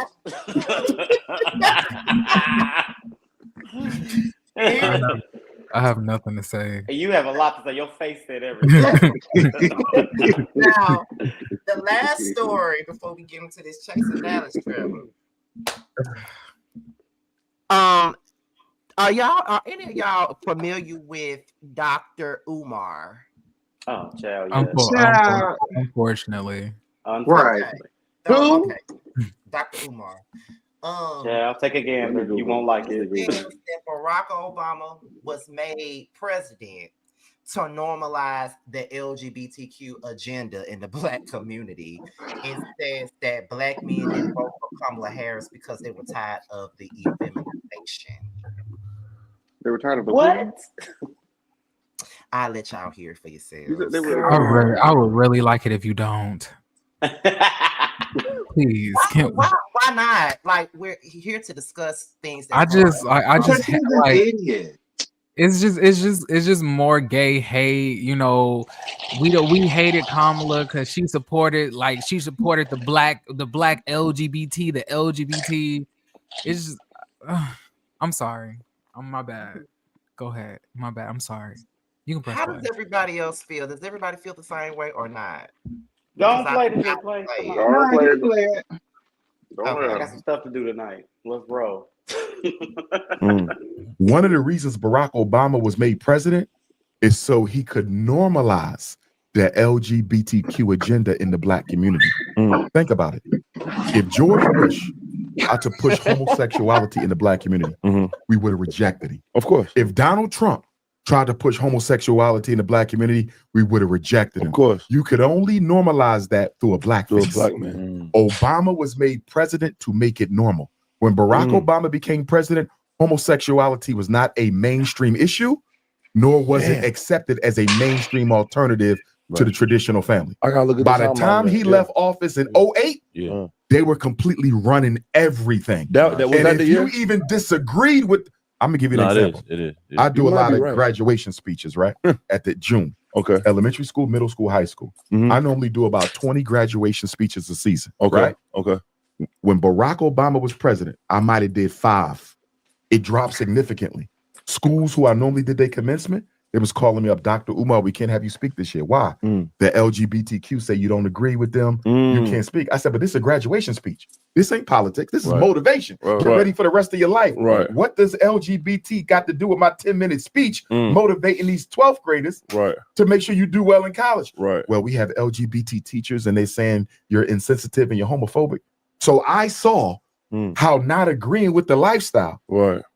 I have nothing to say. You have a lot to say. Your face said everything. Now, the last story before we get into this Chase and Dallas trip. Are any of y'all familiar with Dr. Umar? Oh, child, yes. Unfortunately. Right. Who? Okay. Dr. Umar. Yeah, I'll take a gander. You won't like it. That Barack Obama was made president to normalize the LGBTQ agenda in the Black community. It says that Black men didn't vote for Kamala Harris because they were tired of the effeminization. They were tired of the what? I'll let y'all hear for yourselves. I would really like it if you don't. Please, why not? Like, we're here to discuss things. I just like it's just more gay hate. You know, we hated Kamala because she supported the black LGBT, the LGBT. It's just, I'm sorry. My bad. Go ahead. My bad. I'm sorry. You can press. How does everybody else feel? Does everybody feel the same way or not? Don't play the good play. Don't I got some stuff to do tonight. Let's roll. One of the reasons Barack Obama was made president is so he could normalize the LGBTQ agenda in the Black community. Think about it. If George Bush had to push homosexuality in the Black community, we would have rejected him. Of course. If Donald Trump tried to push homosexuality in the Black community, we would have rejected him. Of course. You could only normalize that through a black man. Obama was made president to make it normal. When Barack Obama became president, homosexuality was not a mainstream issue, nor was it accepted as a mainstream alternative to the traditional family. I gotta look at By the time he left office in 2008, they were completely running everything. If you even disagreed with, I'm gonna give you an example. It is. I do a lot of graduation speeches, right? At the June. Okay. Elementary school, middle school, high school. I normally do about 20 graduation speeches a season. Okay. Right? Okay. When Barack Obama was president, I might have did 5. It dropped significantly. Schools who I normally did their commencement, they was calling me up, Dr. Umar, we can't have you speak this year. Why? The LGBTQ say you don't agree with them. You can't speak. I said, but this is a graduation speech. This ain't politics. This is motivation. Get ready for the rest of your life. What does LGBT got to do with my 10-minute speech motivating these 12th graders to make sure you do well in college? Well, we have LGBT teachers and they're saying you're insensitive and you're homophobic. So I saw how not agreeing with the lifestyle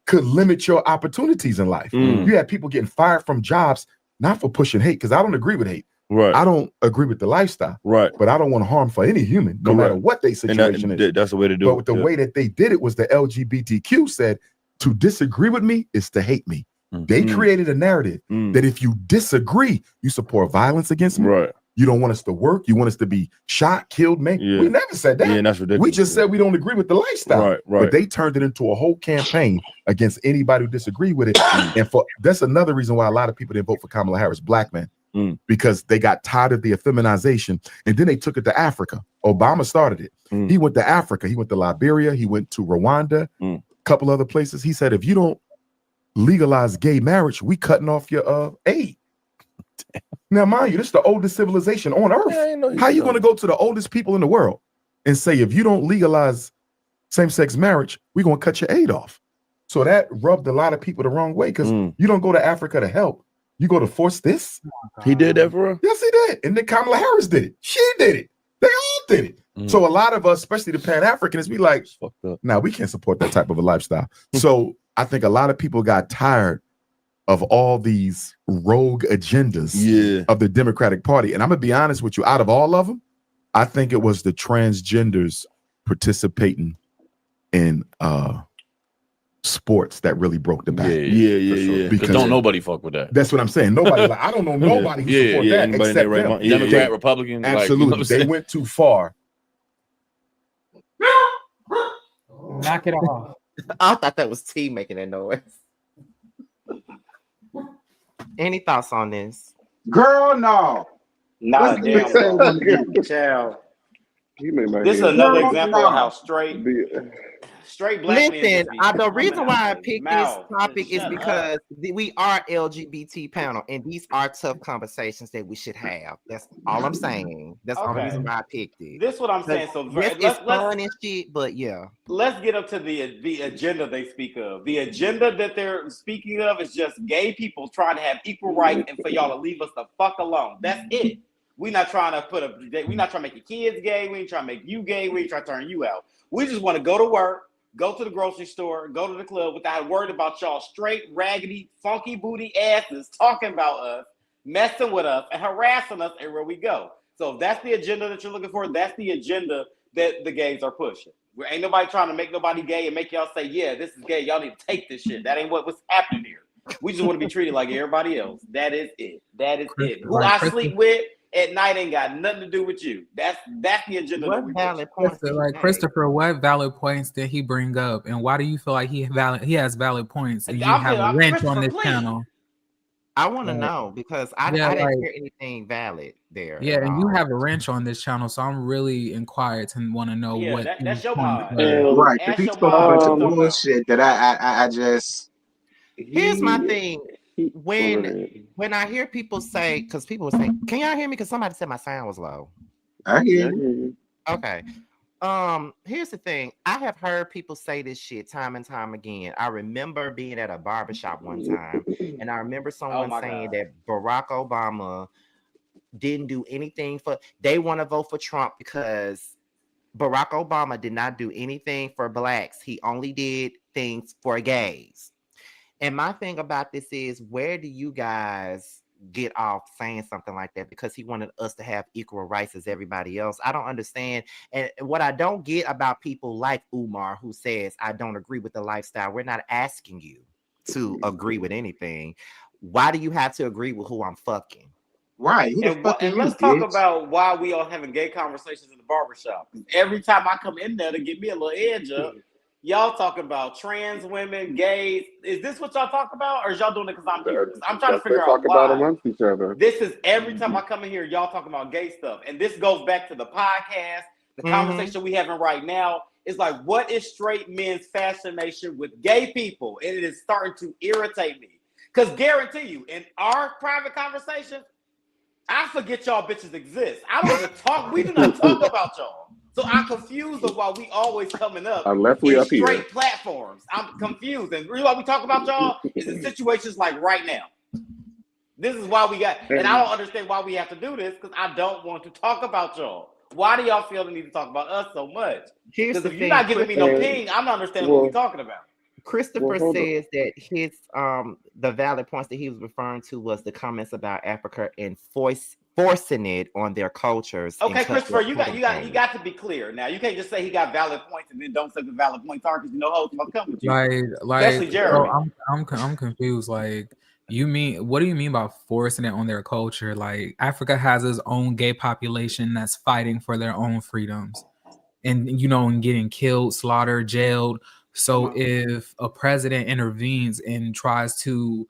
could limit your opportunities in life. You had people getting fired from jobs, not for pushing hate, because I don't agree with hate. I don't agree with the lifestyle. But I don't want harm for any human, no matter what their situation is. That's the way to do it. But the way that they did it was the LGBTQ said, to disagree with me is to hate me. They created a narrative that if you disagree, you support violence against me. Right. You don't want us to work. You want us to be shot, killed, man. Yeah. We never said that. Yeah, that's ridiculous. We just said we don't agree with the lifestyle. Right. But they turned it into a whole campaign against anybody who disagreed with it. And that's another reason why a lot of people didn't vote for Kamala Harris, black men, because they got tired of the effeminization. And then they took it to Africa. Obama started it. He went to Africa. He went to Liberia. He went to Rwanda, a couple other places. He said, if you don't legalize gay marriage, we cutting off your aid. Now, mind you, this is the oldest civilization on earth. How are you going to go to the oldest people in the world and say, if you don't legalize same-sex marriage, we're going to cut your aid off? So that rubbed a lot of people the wrong way, because you don't go to Africa to help. You go to force this. He did that for real? Yes, he did. And then Kamala Harris did it. She did it. They all did it. So a lot of us, especially the Pan-Africans, be like, nah, we can't support that type of a lifestyle. So I think a lot of people got tired of all these rogue agendas of the Democratic Party. And I'm going to be honest with you, out of all of them, I think it was the transgenders participating in sports that really broke the back. Yeah. Because don't nobody fuck with that. That's what I'm saying. Nobody, like, I don't know nobody who support that except them. Democrat, Republican. Absolutely. Like, they went too far. Knock it off. I thought that was T making that noise. Any thoughts on this? Girl, no. Nah, damn. Child. This is another example of how straight black men. Listen, the reason why I picked this topic is because we are LGBT panel, and these are tough conversations that we should have. That's all I'm saying. That's the only reason why I picked it. This is what I'm saying. So it's fun and shit, but yeah. Let's get up to the agenda they speak of. The agenda that they're speaking of is just gay people trying to have equal rights and for y'all to leave us the fuck alone. That's it. We're not trying to make your kids gay. We ain't trying to make you gay. We ain't trying to turn you out. We just want to go to work, go to the grocery store, go to the club without worried about y'all straight, raggedy, funky booty asses talking about us, messing with us, and harassing us everywhere we go. So if that's the agenda that you're looking for, that's the agenda that the gays are pushing. Ain't nobody trying to make nobody gay and make y'all say, yeah, this is gay. Y'all need to take this shit. That ain't what's happening here. We just want to be treated like everybody else. That is it. That is it. Who I sleep with at night ain't got nothing to do with you. That's the agenda. What valid points? Like Christopher, what valid points did he bring up, and why do you feel like he has valid points, and you have a wrench on this channel? I want to know, because I didn't hear anything valid there. Yeah, and you have a wrench on this channel, so I'm really inquired to want to know what. That's your mind. Right, because he's talking a bunch of bullshit that I just. Here's my thing. When I hear people say, because people will say, can y'all hear me? Because somebody said my sound was low. I hear you. Okay. Here's the thing. I have heard people say this shit time and time again. I remember being at a barbershop one time, and I remember someone saying that Barack Obama didn't do anything they want to vote for Trump because Barack Obama did not do anything for blacks. He only did things for gays. And my thing about this is, where do you guys get off saying something like that? Because he wanted us to have equal rights as everybody else. I don't understand. And what I don't get about people like Umar, who says, I don't agree with the lifestyle. We're not asking you to agree with anything. Why do you have to agree with who I'm fucking? Right. And let's talk about why we all having gay conversations in the barbershop. Every time I come in there to get me a little edge up, y'all talking about trans women, gays. Is this what y'all talk about, or is y'all doing it because I'm here? I'm trying to figure out why. Talk about amongst each other. This is every time I come in here, y'all talking about gay stuff, and this goes back to the podcast, the conversation we having right now. It's like, what is straight men's fascination with gay people? And it is starting to irritate me, because guarantee you, in our private conversation, I forget y'all bitches exist. I don't even talk. We do not talk about y'all. So I'm confused of why we always coming up unless we up straight here platforms. I'm confused. And really why we talk about y'all is in situations like right now. This is why we got, and I don't understand why we have to do this, because I don't want to talk about y'all. Why do y'all feel the need to talk about us so much? Because if you're not giving me no ping, I'm not understanding what we're talking about. Christopher says that his the valid points that he was referring to was the comments about Africa and forcing it on their cultures. Okay, and Christopher, you got things. to be clear. Now you can't just say he got valid points and then don't say the valid points are because you know hoes must come with you. Especially Jeremy. So I'm confused. Like, what do you mean by forcing it on their culture? Like, Africa has its own gay population that's fighting for their own freedoms, and and getting killed, slaughtered, jailed. So if a president intervenes and tries to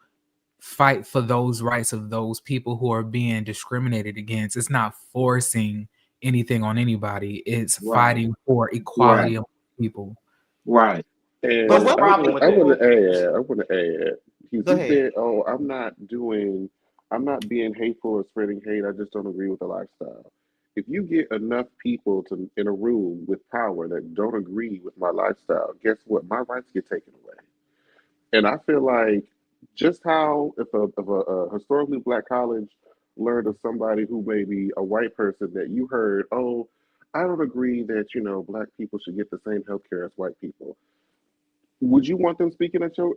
fight for those rights of those people who are being discriminated against, it's not forcing anything on anybody. It's fighting for equality of people. Right. And But what problem with I that? want to add. He said, "Oh, I'm not being hateful or spreading hate. I just don't agree with the lifestyle." If you get enough people in a room with power that don't agree with my lifestyle, guess what? My rights get taken away. And I feel like just how if a historically black college learned of somebody who may be a white person that you heard, oh, I don't agree that black people should get the same health care as white people. Would you want them speaking at your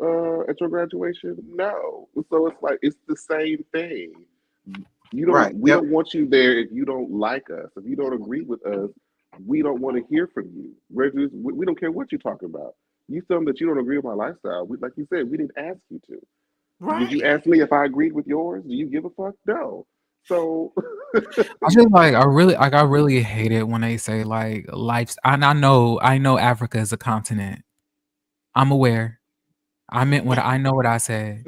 graduation? No. So it's like it's the same thing. We don't want you there if you don't like us. If you don't agree with us, we don't want to hear from you. We don't care what you're talking about. You tell them that you don't agree with my lifestyle. Like you said, we didn't ask you to. Right. Did you ask me if I agreed with yours? Do you give a fuck? No. So I just I really hate it when they say like life. And I know Africa is a continent. I'm aware. I meant what I know what I said.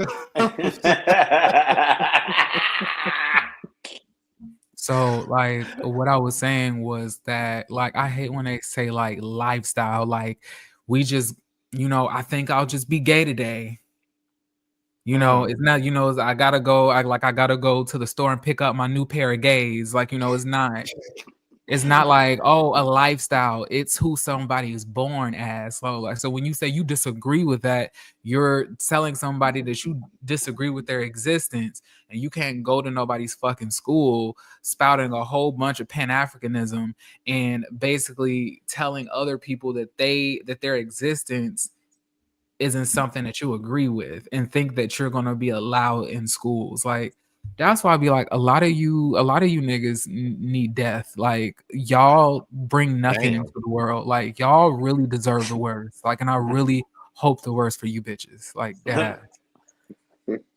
So like what I was saying was that like I hate when they say like lifestyle, like we just I think I'll just be gay today. It's not, I gotta go. I gotta go to the store and pick up my new pair of gays. Like, it's not like, oh, a lifestyle. It's who somebody is born as. So when you say you disagree with that, you're telling somebody that you disagree with their existence, and you can't go to nobody's fucking school spouting a whole bunch of Pan-Africanism and basically telling other people that their existence isn't something that you agree with and think that you're gonna be allowed in schools. Like, that's why I be like, a lot of you niggas need death. Like, y'all bring nothing into the world. Like, y'all really deserve the worst. Like, and I really hope the worst for you bitches. Like that.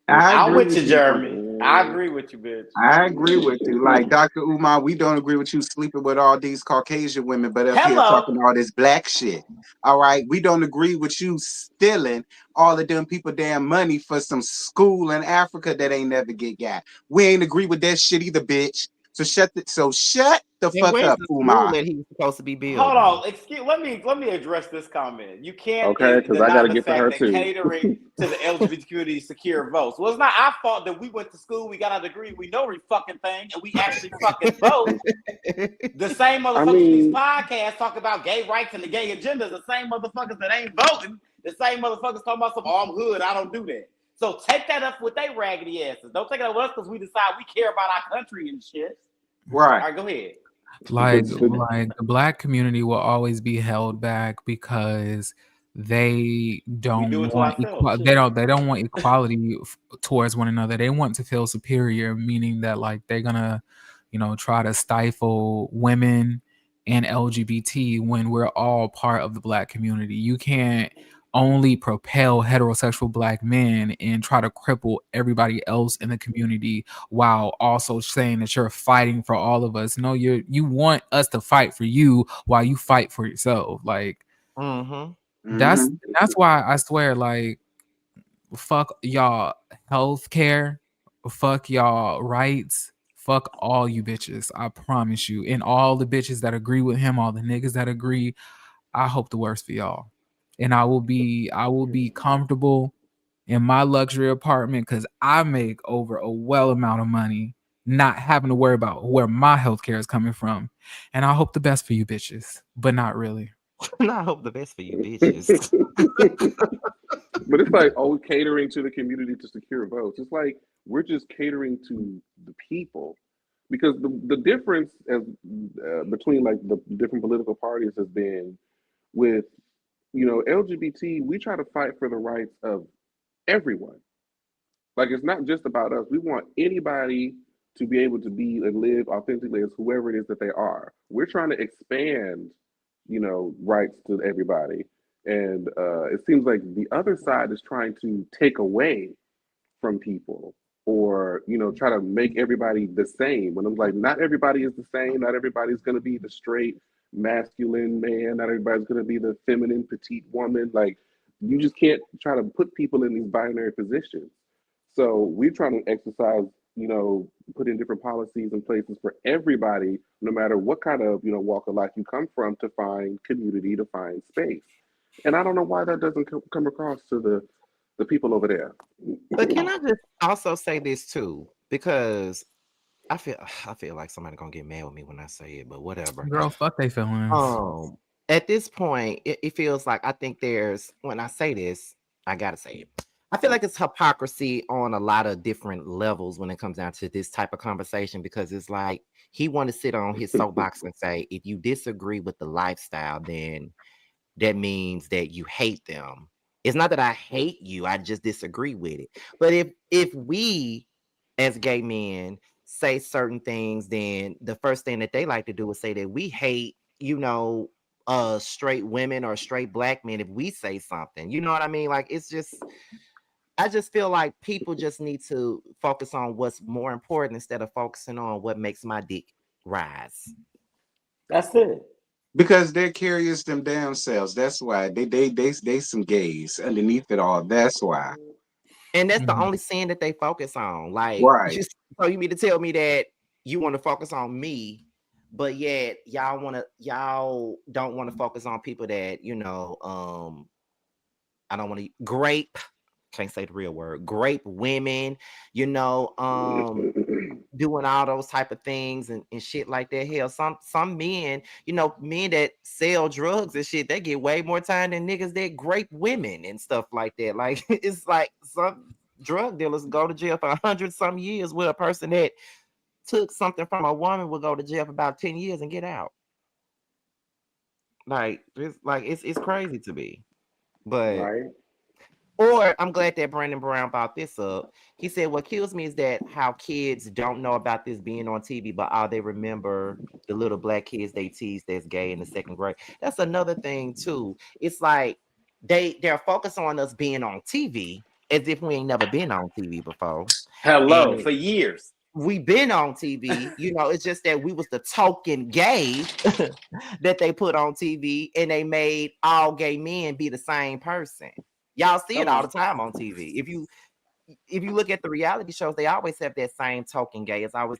I'm with you, Jeremy. I agree with you, bitch. I agree with you. Like Dr. Umar, we don't agree with you sleeping with all these Caucasian women, but up here talking all this black shit. All right. We don't agree with you stealing all of them people damn money for some school in Africa that ain't never got. We ain't agree with that shit either, bitch. So shut the fuck up, Umar. That he was supposed to be building. Hold on, let me address this comment. You can't because I gotta get to her too. Catering to the LGBT community secure votes. Well, it's not our fault that we went to school, we got our degree, we know every fucking thing, and we actually fucking vote. The same motherfuckers these podcasts talk about gay rights and the gay agenda. The same motherfuckers that ain't voting. The same motherfuckers talking about some I'm hood. I don't do that. So take that up with they raggedy asses. Don't take it up with us because we decide we care about our country and shit. Right. All right, go ahead. Like the black community will always be held back because they don't want they don't want equality towards one another. They want to feel superior, meaning that like they're gonna try to stifle women and LGBT when we're all part of the black community. You can't only propel heterosexual black men and try to cripple everybody else in the community while also saying that you're fighting for all of us. No, you want us to fight for you while you fight for yourself. Like, that's why I swear, like, fuck y'all healthcare, fuck y'all rights, fuck all you bitches. I promise you. And all the bitches that agree with him, all the niggas that agree, I hope the worst for y'all. And I will be comfortable in my luxury apartment because I make over a well amount of money, not having to worry about where my healthcare is coming from. And I hope the best for you bitches, but not really. I hope the best for you bitches. But it's like, oh, catering to the community to secure votes. It's like we're just catering to the people, because the difference between like the different political parties has been with LGBT. We try to fight for the rights of everyone. Like, it's not just about us. We want anybody to be able to be and live authentically as whoever it is that they are. We're trying to expand, rights to everybody. And it seems like the other side is trying to take away from people or, try to make everybody the same. And I'm like, not everybody is the same. Not everybody's going to be the straight masculine man. Not everybody's going to be the feminine petite woman. Like, you just can't try to put people in these binary positions. So we're trying to exercise, put in different policies and places for everybody, no matter what kind of, walk of life you come from, to find community, to find space. And I don't know why that doesn't come across to the people over there. But can I just also say this too? Because I feel like somebody's gonna get mad with me when I say it, but whatever. Girl, fuck they feelings. At this point, it feels like, I think when I say this, I gotta say it. I feel like it's hypocrisy on a lot of different levels when it comes down to this type of conversation, because it's like he want to sit on his soapbox and say, if you disagree with the lifestyle, then that means that you hate them. It's not that I hate you, I just disagree with it. But if we as gay men say certain things, then the first thing that they like to do is say that we hate, straight women or straight black men if we say something. You know what I mean? Like, it's just, I just feel like people just need to focus on what's more important instead of focusing on what makes my dick rise. That's it. Because they're curious them damn selves. That's why they some gays underneath it all. That's why. And that's the only sin that they focus on. Like, right. So you mean to tell me that you want to focus on me, but yet y'all don't want to focus on people that, I don't want to grape. Can't say the real word. Grape women, doing all those type of things and shit like that. Hell, some men, men that sell drugs and shit, they get way more time than niggas that grape women and stuff like that. Like, it's like some drug dealers go to jail for 100-some years, with a person that took something from a woman will go to jail for about 10 years and get out. Like, it's crazy to me. But right. Or I'm glad that Brandon Brown brought this up. He said, what kills me is that how kids don't know about this being on TV, but all they remember the little black kids they teased that's gay in the second grade. That's another thing too. It's like they're focused on us being on TV as if we ain't never been on TV before. Hello, for years. We've been on TV, it's just that we was the token gay that they put on TV, and they made all gay men be the same person. Y'all see it all the time on TV. If you look at the reality shows, they always have that same token gay. It's always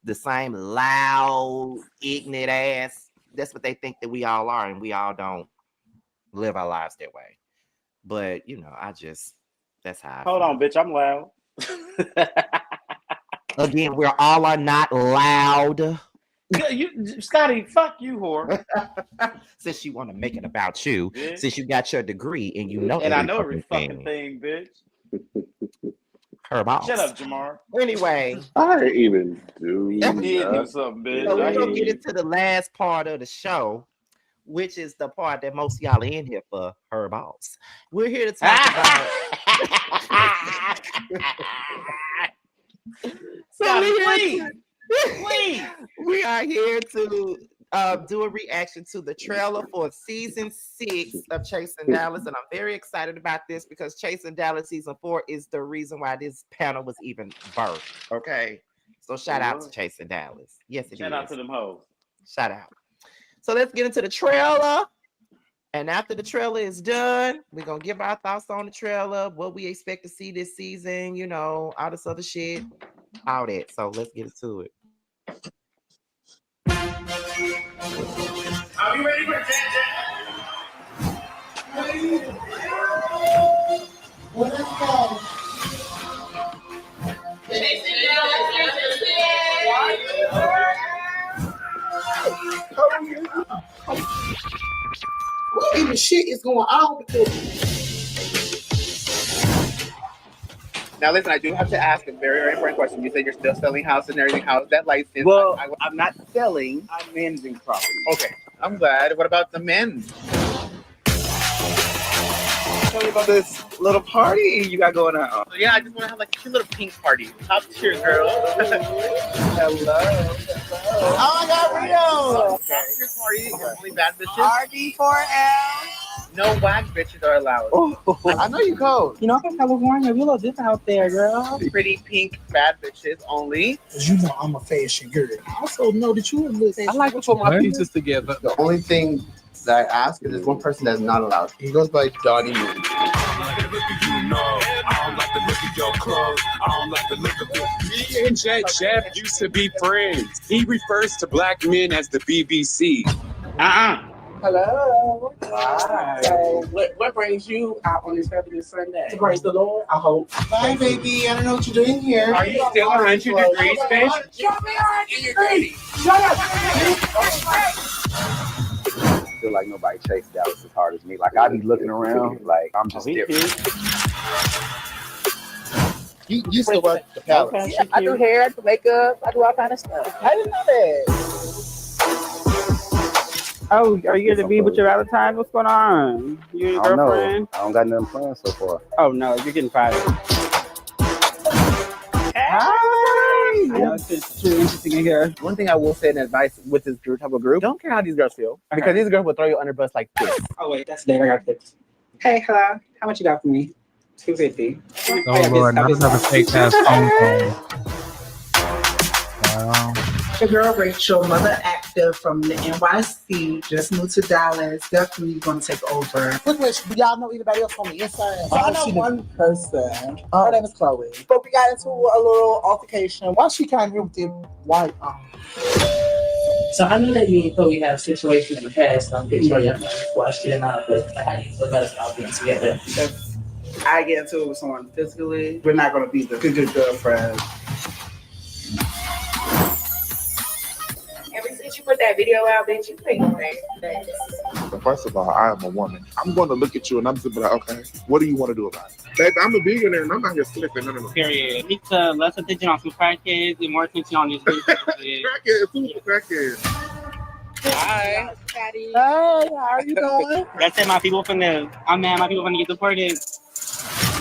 the same loud, ignorant ass. That's what they think that we all are, and we all don't live our lives that way. But that's how. Hold on, bitch, I'm loud. Again, we're all are not loud. You, Scotty, fuck you, whore. Since you want to make it about you, bitch. Since you got your degree and and I know every fucking thing, bitch. Her boss. Shut up, Jamar. Anyway, I didn't even do. You did do something, bitch. So we're gonna get into the last part of the show, which is the part that most of y'all are in here for. Her boss. We're here to talk about. So we are here to do a reaction to the trailer for season 6 of Chasing Dallas, and I'm very excited about this because Chasing Dallas season 4 is the reason why this panel was even birthed. Okay, so shout out to Chasing Dallas. Yes, it shout out to them hoes. Shout out. So let's get into the trailer, and after the trailer is done, we're gonna give our thoughts on the trailer, what we expect to see this season, all this other shit, all that. So let's get into it. Are you ready for Let's go. What in the shit is going on? Now, listen, I do have to ask a very, very important question. You said you're still selling houses and everything. How is that license? Well, I'm not selling. I'm managing property. Okay, I'm glad. What about the men? Tell me about this little party you got going on. Yeah, I just want to have like a cute little pink party. Top tier, girl. Hello. Oh my God, Rio. Top tier party. Only bad bitches. RD4L. No whack bitches are allowed. I know you cold. You know, I'm from California. We a little different out there, girl. Pretty pink bad bitches only. Cause you know I'm a fashion girl. I also know that you a little. I like to put my pieces together. The only thing that I ask is there's one person that's not allowed. He goes by Johnny Moon. I don't like the look of your clothes. I don't like the look of it. Me and Jeff used to be friends. He refers to black men as the BBC. Hello. Hi. So, what brings you out on this fabulous Sunday? To praise the Lord, I hope. Bye, baby. I don't know what you're doing here. Are you still 100 degrees, bitch? Show me 100 degrees. Shut up. I feel like nobody chased Dallas as hard as me. Like I be looking around, like I'm just different. You still work the palace? Okay, Yeah, I do hair, I do makeup, I do all kind of stuff. I didn't know that. Oh, are you gonna be with your Valentine? What's going on? You and your girlfriend? I don't got nothing planned so far. Oh no, you're getting fired. Hi. I know it's just too interesting in here. One thing I will say in advice with this type of group, don't care how these girls feel. Because these girls will throw you under bus like this. Oh wait, that's late. I got this. Hey, hello. How much you got for me? $250. Oh Lord, not another fake ass phone call. The girl Rachel, mother actor from the NYC, just moved to Dallas. Definitely gonna take over. Do y'all know anybody else on the inside? So I know one person. Her name is Chloe. But we got into a little altercation. Why she kind of with the white? So I know that you and Chloe have situations in the past. I'm pretty sure y'all watched it or not, but how do you feel about us all being together? If I get into it with someone physically, we're not gonna be the good girlfriend. Ever since you put that video out, bitch, you think that. But first of all, I am a woman. I'm going to look at you and I'm just be like, okay, what do you want to do about it? Baby, I'm a billionaire and I'm not here slipping. No. Period. We need to less attention on some crackheads and more attention on these Crackheads, who's the crackheads? Hi. Hey, how are you doing? That's it, my people finna. I'm mad, my people finna get deported.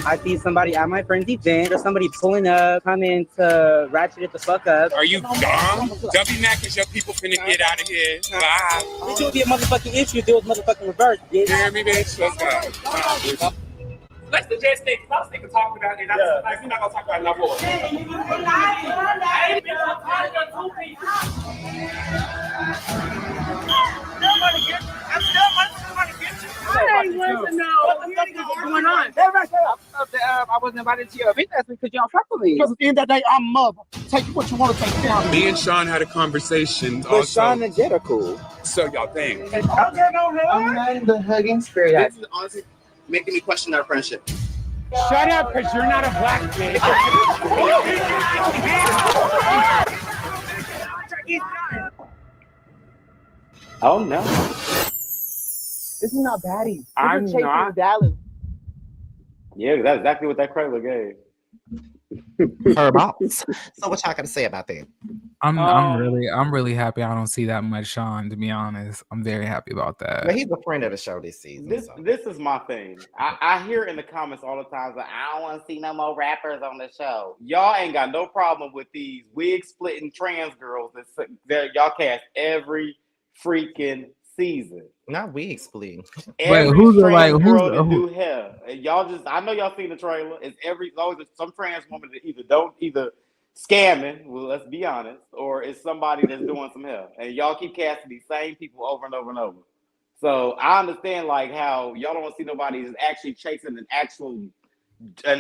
I see somebody at my friend's event or somebody pulling up, coming to ratchet it the fuck up. Are you dumb? W Mac is your people finna get out of here. Bye. It should be a motherfucking issue. Do it motherfucking reverse, bitch. Hear me, bitch? Let's go. Let's suggest things. I was thinking talking about it. We're not gonna talk about it no more. I want to know what the fuck is going on. I wasn't invited to your event last week because you don't fuck with me. Because at the end of the day, I'm mother. Take what you want to take down. Me and Sean had a conversation. But Sean and Jed are cool. So y'all think? I'm not in the hugging spirit. This is honestly making me question our friendship. Shut up, because you're not a black man. Oh no. This is not baddie. I'm not. Dallas. Yeah, that's exactly what that Craigler gave. Her boss. So what y'all gotta say about that? I'm really happy I don't see that much Sean, to be honest. I'm very happy about that. But he's a friend of the show this season. This is my thing. I hear in the comments all the time that I don't want to see no more rappers on the show. Y'all ain't got no problem with these wig splitting trans girls that y'all cast every freaking season. Not wig splitting. Every who's trans like girl that do hair. And y'all just, I know y'all seen the trailer. It's always some trans woman that either scamming, well, let's be honest, or it's somebody that's doing some hair. And y'all keep casting these same people over and over and over. So I understand like how y'all don't want to see nobody that's actually chasing an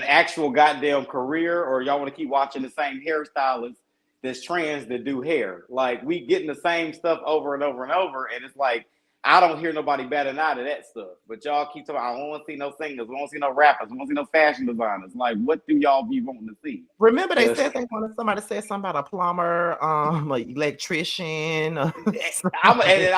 actual goddamn career, or y'all want to keep watching the same hairstylists that's trans that do hair. Like we getting the same stuff over and over and over, and it's like I don't hear nobody batting out of that stuff. But y'all keep talking, I don't want to see no singers, we don't see no rappers, we don't see no fashion designers. Like, what do y'all be wanting to see? Remember they said they wanted somebody to say something about a plumber, an electrician. I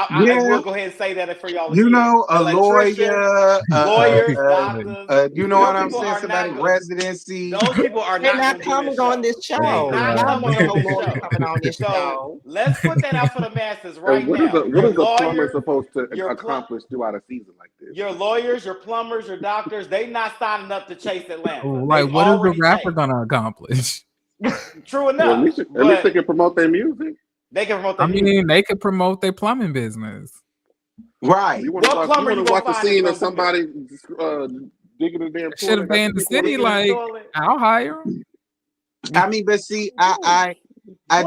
will go ahead and say that for y'all. You know, a lawyer, lawyers, doctors. You know what I'm saying? Somebody residency. Those people are not coming on this show. Coming on this show. Let's put that out for the masses right now. What is a plumber supposed to to accomplish throughout a season like this. Your lawyers, your plumbers, your doctors, they not signing up to chase Atlanta. Like, what is the rapper gonna accomplish? True enough. Well, at least they can promote their music. They can promote their music. I mean, they could promote their plumbing business. Right. You want to watch a scene of somebody digging a damn pool? Should have been in the city. Like, I'll hire them. I mean, but see, I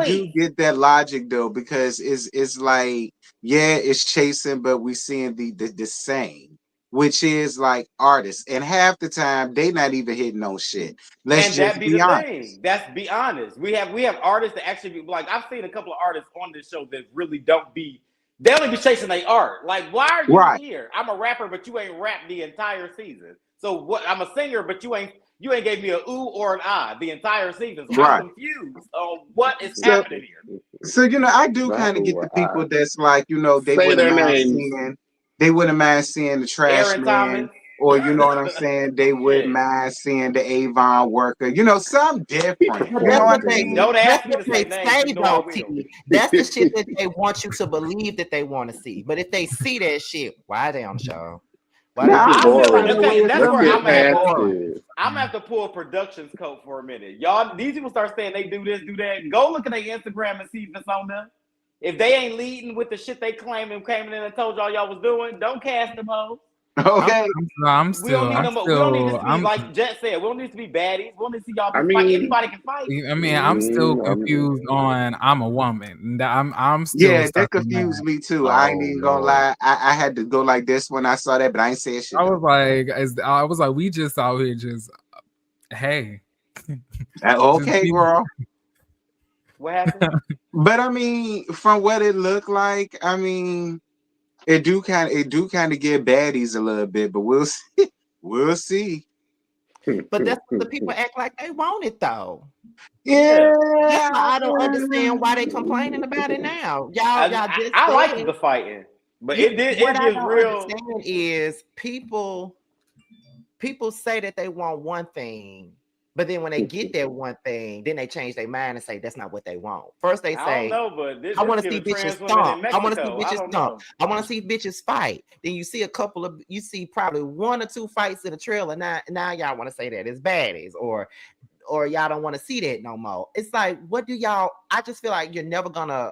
do get that logic though, because it's like, yeah, it's chasing, but we seeing the same, which is like artists, and half the time they not even hitting on shit. Let's just be honest. Thing. That's be honest. We have artists that actually be like, I've seen a couple of artists on this show that really they only be chasing their art. Like, why are you here? I'm a rapper, but you ain't rapped the entire season. So what? I'm a singer, but you ain't gave me a ooh or an ah the entire season. So I'm confused on what is happening here. So I do kind of get the people that's like, they wouldn't mind seeing the Trash Man, or you know what I'm saying, they wouldn't mind seeing the Avon Worker, something different. Don't ask me to say names. That's the shit that they want you to believe that they want to see. But if they see that shit, why they on the show? That's where I'm at. I'm gonna have to pull a productions coat for a minute. Y'all, these people start saying they do this, do that. Go look at their Instagram and see if it's on them. If they ain't leading with the shit they came in and told y'all was doing, don't cast them hoes. Okay. We don't need to be like Jet said. We don't need to be baddies. We don't need to see y'all fight. Anybody can fight. I mean, I'm still confused on I'm a woman. I'm still that confused me too. I ain't even gonna lie. I had to go like this when I saw that, but I ain't saying shit. I was like, we just out here just hey. Okay, girl. What happened? But I mean, from what it looked like, I mean, it do kind of get baddies a little bit, but we'll see. We'll see. But that's what the people act like they want it though. Yeah. That's why I don't understand why they complaining about it now. Y'all just I like the fighting, but it gives real. Understand is people say that they want one thing. But then when they get that one thing, then they change their mind and say that's not what they want. First they say, I want to see bitches stomp. I want to see bitches stomp. I want to see bitches fight. Then you see you see probably one or two fights in the trailer. Now y'all want to say that it's baddies or y'all don't want to see that no more. It's like, what do y'all? I just feel like you're never gonna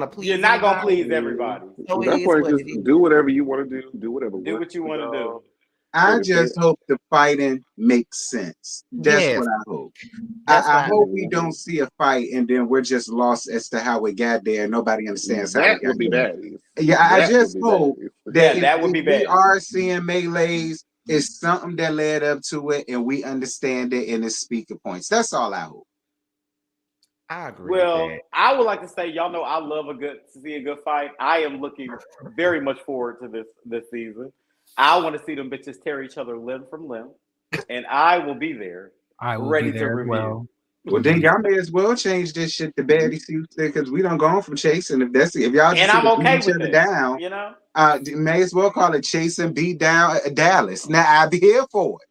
please. You're not gonna please everybody. So that's why just do whatever you want to do. Do whatever. Do what you want to do. I just hope the fighting makes sense. That's what I hope. I hope we don't see a fight and then we're just lost as to how we got there. Nobody understands how that would be bad. Yeah, I just hope that would be bad. We are seeing melees. It's something that led up to it, and we understand it in its speaker points. That's all I hope. I agree. Well, I would like to say, y'all know I love to see a good fight. I am looking very much forward to this season. I want to see them bitches tear each other limb from limb, and I will be there. Ready to review. Well, then y'all may as well change this shit to baddie suits because we don't go on from chasing. If y'all just I'm okay each with other it, down, may as well call it chasing beat down Dallas. Now I'll be here for it.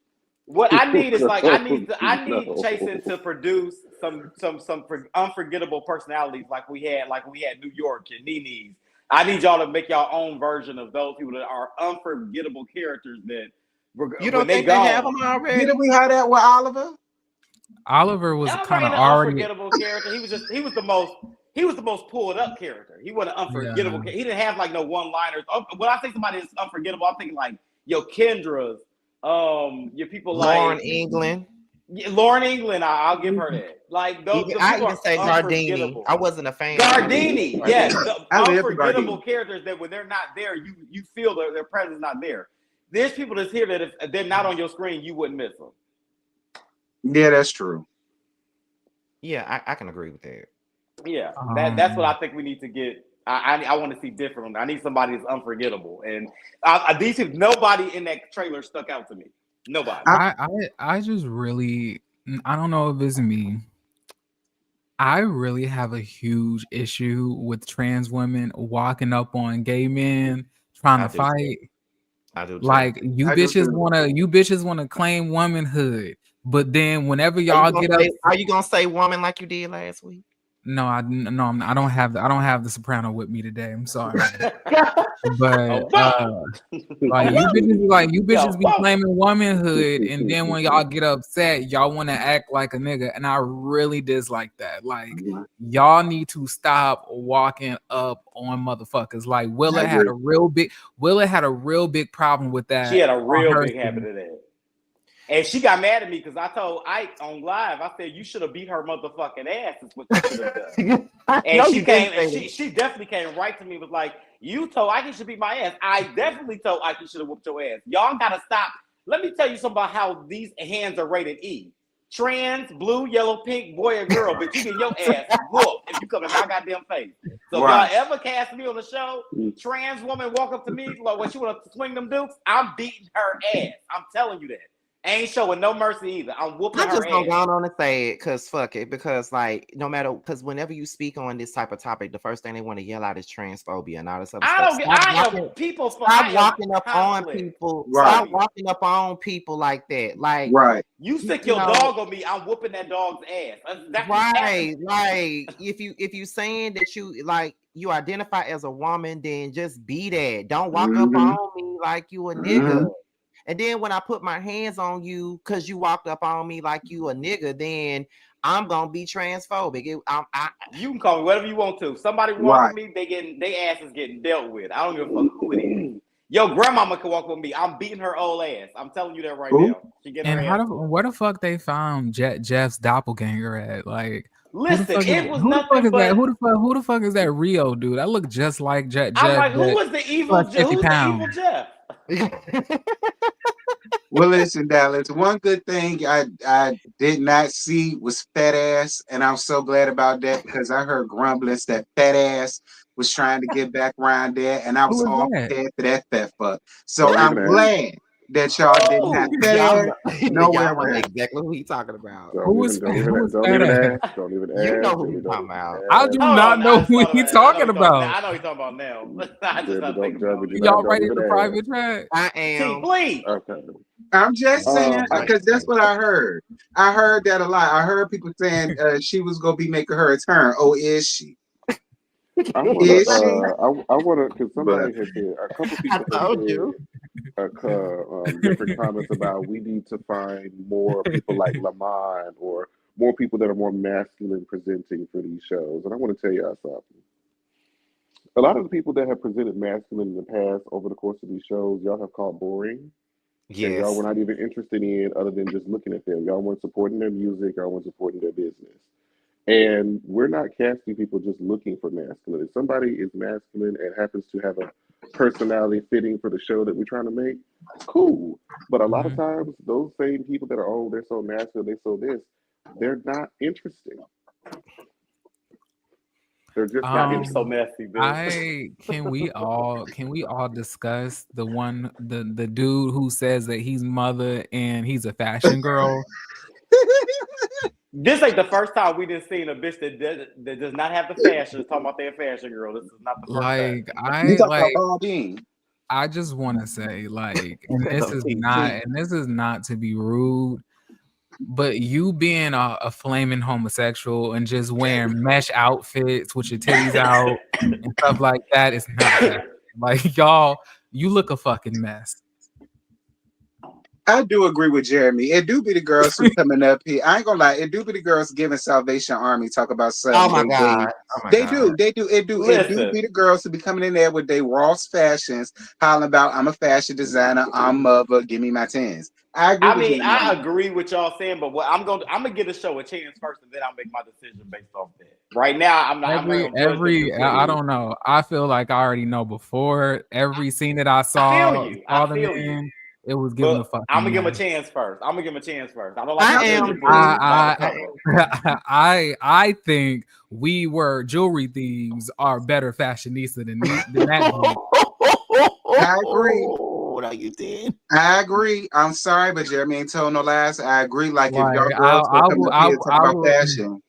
What I need is I need Chasing to produce some unforgettable personalities like we had New York and Nene's. I need y'all to make y'all own version of those people that are unforgettable characters that you don't think they have them already? Didn't we have that with Oliver? Oliver was kind of already unforgettable character. He was the most pulled up character. He wasn't unforgettable. He didn't have like no one liners. When I think somebody is unforgettable, I'm thinking like Kendra's, your people like Lauren England. Lauren England, I'll give her that. Like those, I even say Gardini. I wasn't a fan. Gardini, yes, the unforgettable characters that when they're not there, you feel their presence not there. There's people that's here that if they're not on your screen, you wouldn't miss them. Yeah, that's true. Yeah, I can agree with that. Yeah, that's what I think we need to get. I want to see different. I need somebody that's unforgettable, and nobody in that trailer stuck out to me. Nobody. I just really, I don't know if it's me. I really have a huge issue with trans women walking up on gay men trying to fight. I do too. Like you bitches wanna claim womanhood, but then whenever y'all get up, are you gonna say woman like you did last week? No, I don't have the soprano with me today. I'm sorry, but like you bitches be claiming womanhood, and then when y'all get upset, y'all want to act like a nigga, and I really dislike that. Like y'all need to stop walking up on motherfuckers. Like Willa had a real big problem with that. She had a real big habit of that. And she got mad at me because I told Ike on live, I said, you should have beat her motherfucking ass is what you should have done. And she came and she definitely came right to me, was like, you told Ike you should beat my ass. I definitely told Ike you should have whooped your ass. Y'all gotta stop. Let me tell you something about how these hands are rated E. Trans, blue, yellow, pink, boy or girl, but you get your ass whooped if you come in my goddamn face. So if y'all ever cast me on the show, trans woman walk up to me, like what you want to swing them dukes, I'm beating her ass. I'm telling you that. Ain't showing no mercy either. I'm whooping her ass. I just don't go on and say it because fuck it. Because like no matter, because whenever you speak on this type of topic, the first thing they want to yell out is transphobia and all this other stuff. Stop walking up on people. Stop walking up on people like that. Like you stick your dog on me, I'm whooping that dog's ass. That's right. Like if you saying that you like you identify as a woman, then just be that. Don't walk up on me like you a nigga. And then when I put my hands on you because you walked up on me like you a nigga, then I'm gonna be transphobic. You can call me whatever you want to. Somebody walk with me, they ass is getting dealt with. I don't give a fuck who it is. Yo, grandmama can walk with me. I'm beating her old ass. I'm telling you that right now. She getting her ass. Where the fuck they found Jeff's doppelganger at? Like, listen, it was nothing but who the fuck is that Rio dude? I look just like Jeff. I'm like, who was the evil? Who's the evil Jeff? Well, listen, Dallas. One good thing I did not see was fat ass, and I'm so glad about that because I heard grumblings that fat ass was trying to get back around there, and I was all prepared for that fat fuck. So I'm glad that y'all didn't have fat ass. Nowhere around. Exactly who he talking about. Don't even ask. You know who he talking about. I do not know who he talking about. I know he's talking about now. I just not thinking about y'all right in the private chat. I am. Please. Okay. I'm just saying because that's what I heard. I heard that a lot. I heard people saying she was gonna be making her a turn. Oh, is she? I want to, because somebody has said, a couple people have said different comments about we need to find more people like Lamont or more people that are more masculine presenting for these shows. And I want to tell y'all something. A lot of the people that have presented masculine in the past over the course of these shows, y'all have called boring. Yes. And y'all were not even interested in other than just looking at them. Y'all weren't supporting their music. Y'all weren't supporting their business. And we're not casting people just looking for masculine. If somebody is masculine and happens to have a personality fitting for the show that we're trying to make, cool. But a lot of times, those same people that are, oh, they're so masculine, they're so this, they're not interesting. They're just not so messy, dude. Can we all discuss the dude who says that he's mother and he's a fashion girl? This ain't the first time we done seen a bitch that does not have the fashion talking about their fashion girl. This is not the first time. I just want to say, like, and this is not to be rude, but you being a flaming homosexual and just wearing mesh outfits with your titties out and stuff like that is not that. Like, y'all, you look a fucking mess. I do agree with Jeremy. It do be the girls who coming up here. I ain't gonna lie. It do be the girls giving Salvation Army talk about something. Oh my God. They do. It do be the girls who be coming in there with their Ross fashions, hollering about I'm a fashion designer, I'm mother, give me my tens. I agree with y'all saying, but I'm gonna give the show a chance first, and then I'll make my decision based off that. Right now, I'm not. I don't know. I feel like I already know before every scene that I saw. I feel you. It was given a fucking. I'm gonna give him a chance first. I don't like. I think we were jewelry thieves are better fashionista than that. I agree. No, you did. I agree. I'm sorry, but Jeremy ain't told no lies. I agree. Like if y'all girls talk about fashion.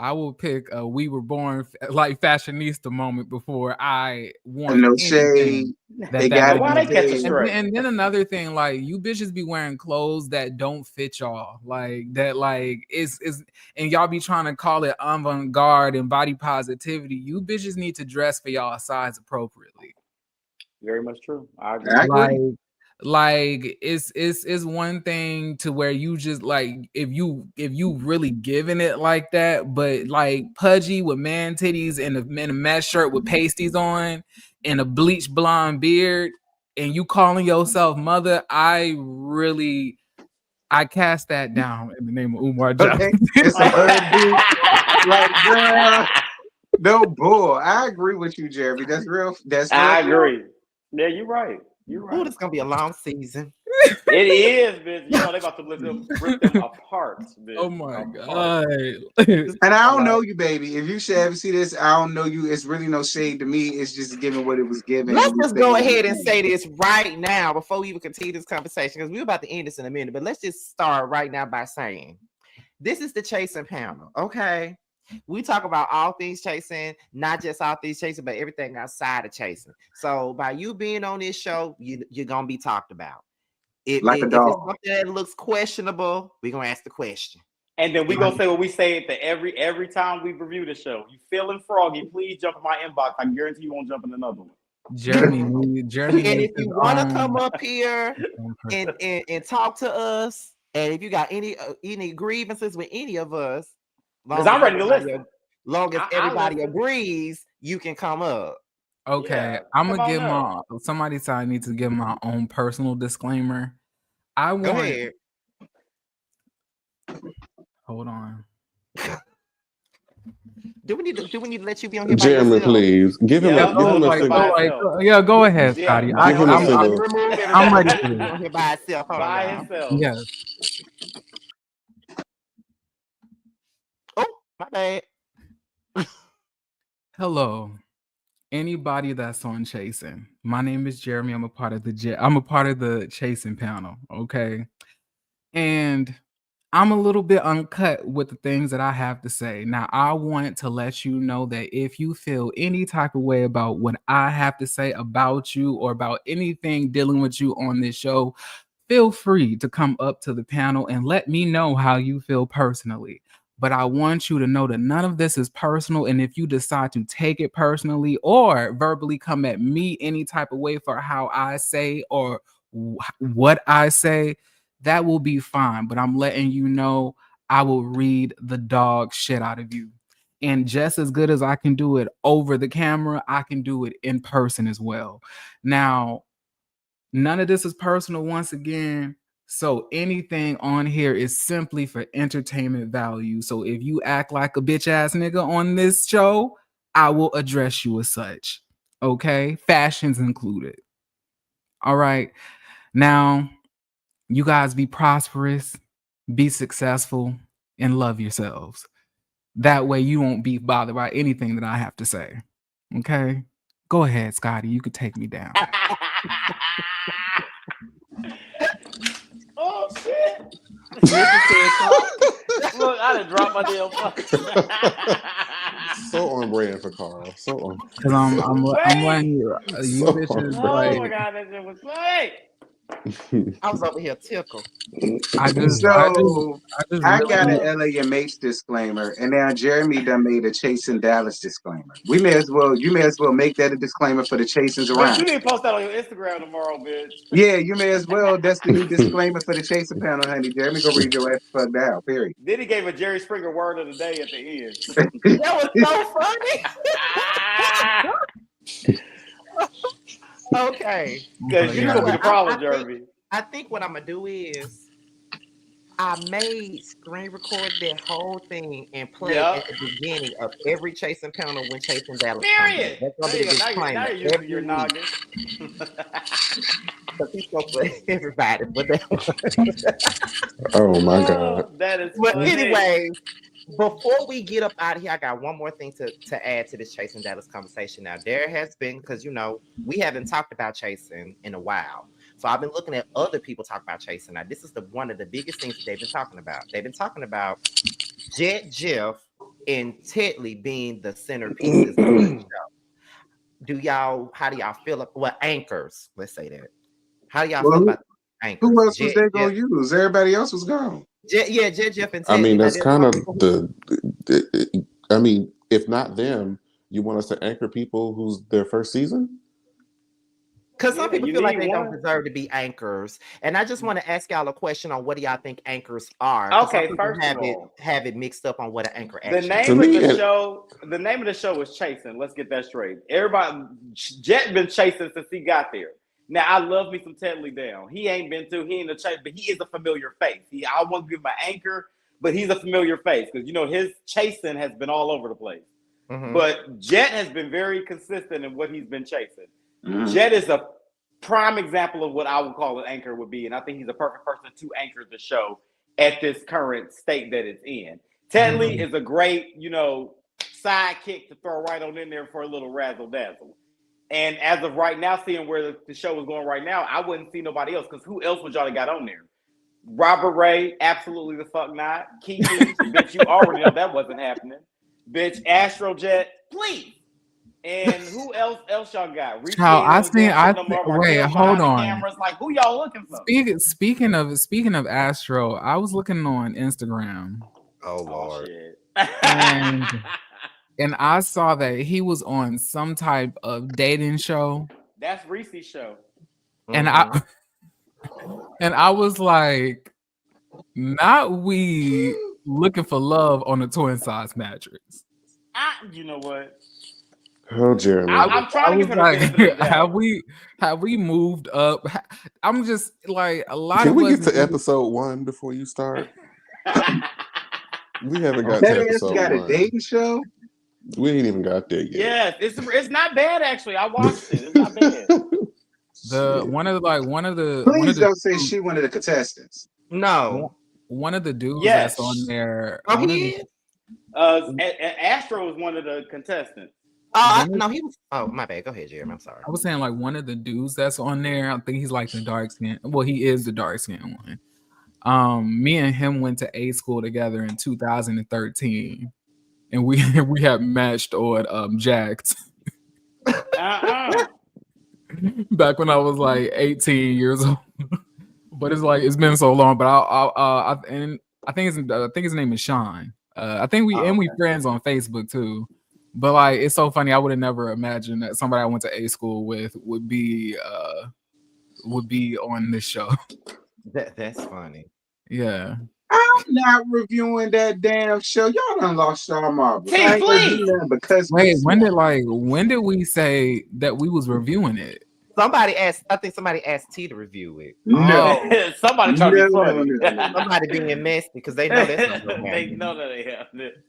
I will pick a "We Were Born" like fashionista moment before I want No anything shade. that They that gotta Why be they catch a paid. stray? and then another thing, like you bitches be wearing clothes that don't fit y'all, like that, like is and y'all be trying to call it avant-garde and body positivity. You bitches need to dress for y'all size appropriately. Very much true. I agree. I agree. Like it's one thing to where you just like if you really giving it like that, but like pudgy with man titties and a mesh shirt with pasties on and a bleach blonde beard and you calling yourself mother, I cast that down in the name of Umar Johnson. Okay, it's some dude. Like, girl, no bull. I agree with you, Jeremy. That's real. That's real. I agree. Yeah, you're right. You're right. Ooh, this gonna be a long season. It is, bitch. You know they about to rip them apart, bitch. Oh my Apart. god! And I don't know you, baby. If you should ever see this, I don't know you. It's really no shade to me. It's just giving what it was given. Let's just go ahead and say this right now before we even continue this conversation, because we're about to end this in a minute. But let's just start right now by saying this is the chasing panel, okay? We talk about all things chasing, not just all things chasing, but everything outside of chasing. So by you being on this show, you're gonna be talked about. If it's something that looks questionable, we're gonna ask the question. And then we're gonna say what we say at every time we review the show. You feeling froggy, please jump in my inbox. I guarantee you won't jump in another one. Jeremy. And if you want to come up here and talk to us, and if you got any grievances with any of us, because I'm ready to listen. Long as everybody agrees, you can come up. Okay, Yeah, I'm gonna give somebody said I need to give my own personal disclaimer. Go ahead. Hold on. Do we need to let you be on here by Jeremy, yourself? please give him Yeah, go ahead, Scotty. I'm ready to be on here by itself. By himself. Yes. Oh, my bad. Hello, anybody that's on Chasing. My name is Jeremy. I'm a part of the Chasing panel. Okay, and I'm a little bit uncut with the things that I have to say. Now, I want to let you know that if you feel any type of way about what I have to say about you or about anything dealing with you on this show, feel free to come up to the panel and let me know how you feel personally. But I want you to know that none of this is personal. And if you decide to take it personally or verbally come at me any type of way for how I say or what I say, that will be fine. But I'm letting you know I will read the dog shit out of you. And just as good as I can do it over the camera, I can do it in person as well. Now, none of this is personal once again. So anything on here is simply for entertainment value. So if you act like a bitch ass nigga on this show, I will address you as such. Okay? Fashions included. All right. Now, you guys be prosperous, be successful, and love yourselves. That way you won't be bothered by anything that I have to say. Okay? Go ahead, Scotty. You could take me down. Oh shit! Look, I done dropped my damn phone. So on brand for Carl. So on. Because I'm letting you So bitches Oh like. my god, that shit was funny. I was over here tickled. I got an LAMH disclaimer, and now Jeremy done made a Chasing Dallas disclaimer. You may as well make that a disclaimer for the Chasings But around. you need to post that on your Instagram tomorrow, bitch. Yeah, you may as well. That's the new disclaimer for the Chasing panel, honey. Jeremy, go read your ass fuck down. Period. Then he gave a Jerry Springer word of the day at the end. That was so funny. Okay. Because you gonna be the problem, Jeremy. I think what I'm gonna do is I made screen record that whole thing and play it at the beginning of every Chasing panel when Chasing Dallas comes in. That's gonna be the disclaimer. Now you're using your noggin. Because he's supposed to everybody, but Oh my god. That is but funny. anyway, before we get up out of here, I got one more thing to add to this Chasing Dallas conversation. Now, there has been, because we haven't talked about chasing in a while. So I've been looking at other people talk about chasing. Now, this is one of the biggest things that they've been talking about. They've been talking about Jet Jeff and Tedley being the centerpieces of the show. How do y'all feel? Well, anchors, let's say that. How do y'all feel about anchors? Who else was they gonna use? Everybody else was gone. Jeff, and Tedley. I mean, that's kind of I mean, if not them, you want us to anchor people who's their first season? Because some people feel like they don't deserve to be anchors. And I just want to ask y'all a question on what do y'all think anchors are? Okay, first of all, have it mixed up on what an anchor actually is. The name of the show is Chasing. Let's get that straight. Jet been chasing since he got there. Now, I love me some Tedley down. He ain't a chase, but he is a familiar face. I won't give him an anchor, but he's a familiar face because, his chasing has been all over the place. Mm-hmm. But Jet has been very consistent in what he's been chasing. Mm-hmm. Jet is a prime example of what I would call an anchor would be, and I think he's a perfect person to anchor the show at this current state that it's in. Tedley is a great, sidekick to throw right on in there for a little razzle-dazzle. And as of right now, seeing where the show is going right now, I wouldn't see nobody else because who else would y'all have got on there? Robert Ray, absolutely the fuck not. Kiki, bitch, you already know that wasn't happening. Bitch, Astrojet, please. And who else y'all got? Wait, hold on. Cameras, like who y'all looking for? Speaking of Astro, I was looking on Instagram. Oh Lord. And I saw that he was on some type of dating show. That's Reese's show. And I was like, not we looking for love on a twin size mattress. You know what? Oh, Jeremy. I'm trying to get like, have we moved up? I'm just like a lot Can of we us get to episode 1 before you start? We haven't got to episode 1. Got a dating show? We ain't even got there yet. Yeah, it's not bad actually. I watched it. It's not bad. One of the Please don't say she one of the contestants. No. One of the dudes that's on there. Astro is one of the contestants. No, he was. Oh, my bad. Go ahead, Jeremy. I'm sorry. I was saying like one of the dudes that's on there. I think he's like the dark skin. Well, he is the dark skin one. Me and him went to A school together in 2013, and we had matched on Jacked. Back when I was like 18 years old. But it's been so long. But I think his name is Sean. I think we friends on Facebook too. But like it's so funny. I would have never imagined that somebody I went to A school with would be on this show. That's funny. Yeah. I'm not reviewing that damn show. Y'all done lost y'all marbles. Wait, when did we say that we was reviewing it? I think somebody asked T to review it. No. Somebody trying to be funny. Somebody being messy because they know that's not gonna happen. They know that they have it.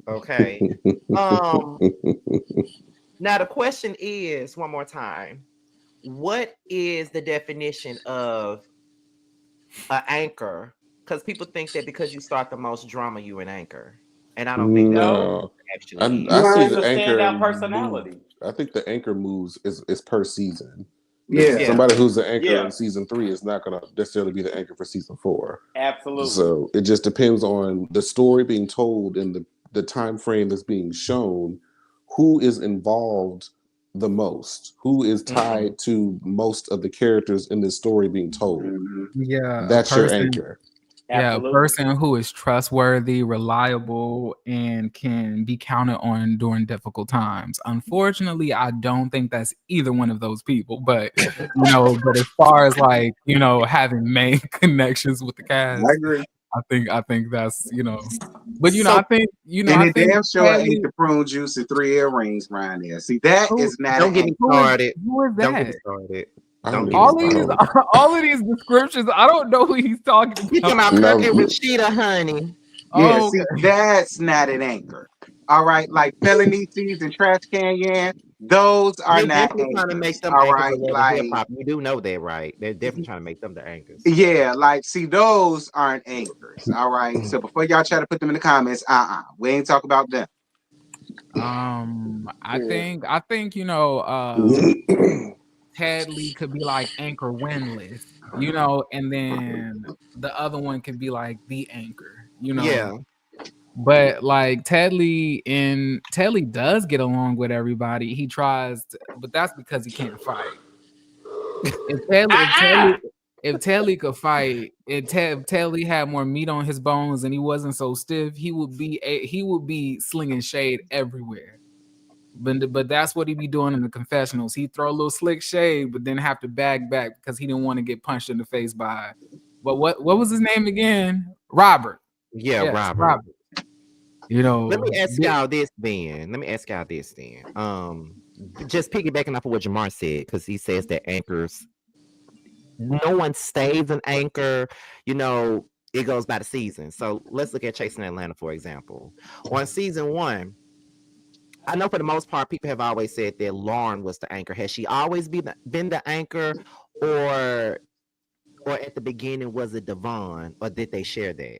Okay. Now the question is, one more time, what is the definition of an anchor? Because people think that because you start the most drama, you an anchor, and I don't think that actually. I see the anchor standout personality. I think the anchor moves is per season. Yeah. Somebody who's the anchor in season 3 is not going to necessarily be the anchor for season 4. Absolutely. So it just depends on the story being told and the time frame that's being shown. Who is involved the most? Who is tied to most of the characters in this story being told? Yeah, that's your anchor. Yeah, a person who is trustworthy, reliable, and can be counted on during difficult times. Unfortunately, I don't think that's either one of those people. But but as far as like having main connections with the cast, I agree. I think that's But I think and the damn show ate the prune juice and 3 earrings around there. See, that is not. Don't get me started. Who is that? Don't get me started. All of these descriptions, I don't know who he's talking about. He's talking about cooking with Sheeta honey. Yeah, see, that's not an anchor. All right, like felony seeds and trash can yan, those are not anchors. Trying to make them all right, like you do know that, right? They're definitely trying to make them the anchors. Yeah, like see, those aren't anchors. All right, so before y'all try to put them in the comments, we ain't talk about them. I think Tedley could be like anchor winless, and then the other one could be like the anchor, Yeah. But like Tedley does get along with everybody. He tries, but that's because he can't fight. If Tedley could fight, if Tedley had more meat on his bones and he wasn't so stiff, he would be slinging shade everywhere. But that's what he be doing in the confessionals. He throw a little slick shade, but then have to bag back because he didn't want to get punched in the face by. But what was his name again? Robert. Yeah, Yes, Robert. You know, Let me ask y'all this then. Just piggybacking off of what Jamar said, because he says that anchors, no one stays an anchor. You know, it goes by the season. So let's look at Chasing Atlanta, for example. On season 1, I know for the most part, people have always said that Lauren was the anchor. Has she always been the anchor, or at the beginning was it Devon, or did they share that?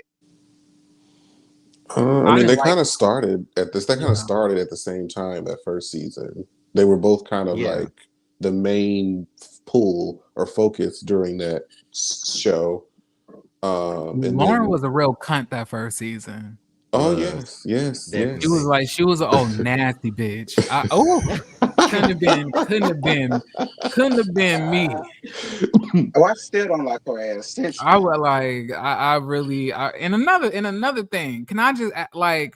I mean, they kind of started at this. They kind of started at the same time that first season. They were both kind of like the main pull or focus during that show. And Lauren was a real cunt that first season. Oh yes. She was nasty bitch. Couldn't have been me. Oh, I still don't like her ass. I would like. I really. And another thing. Can I just like?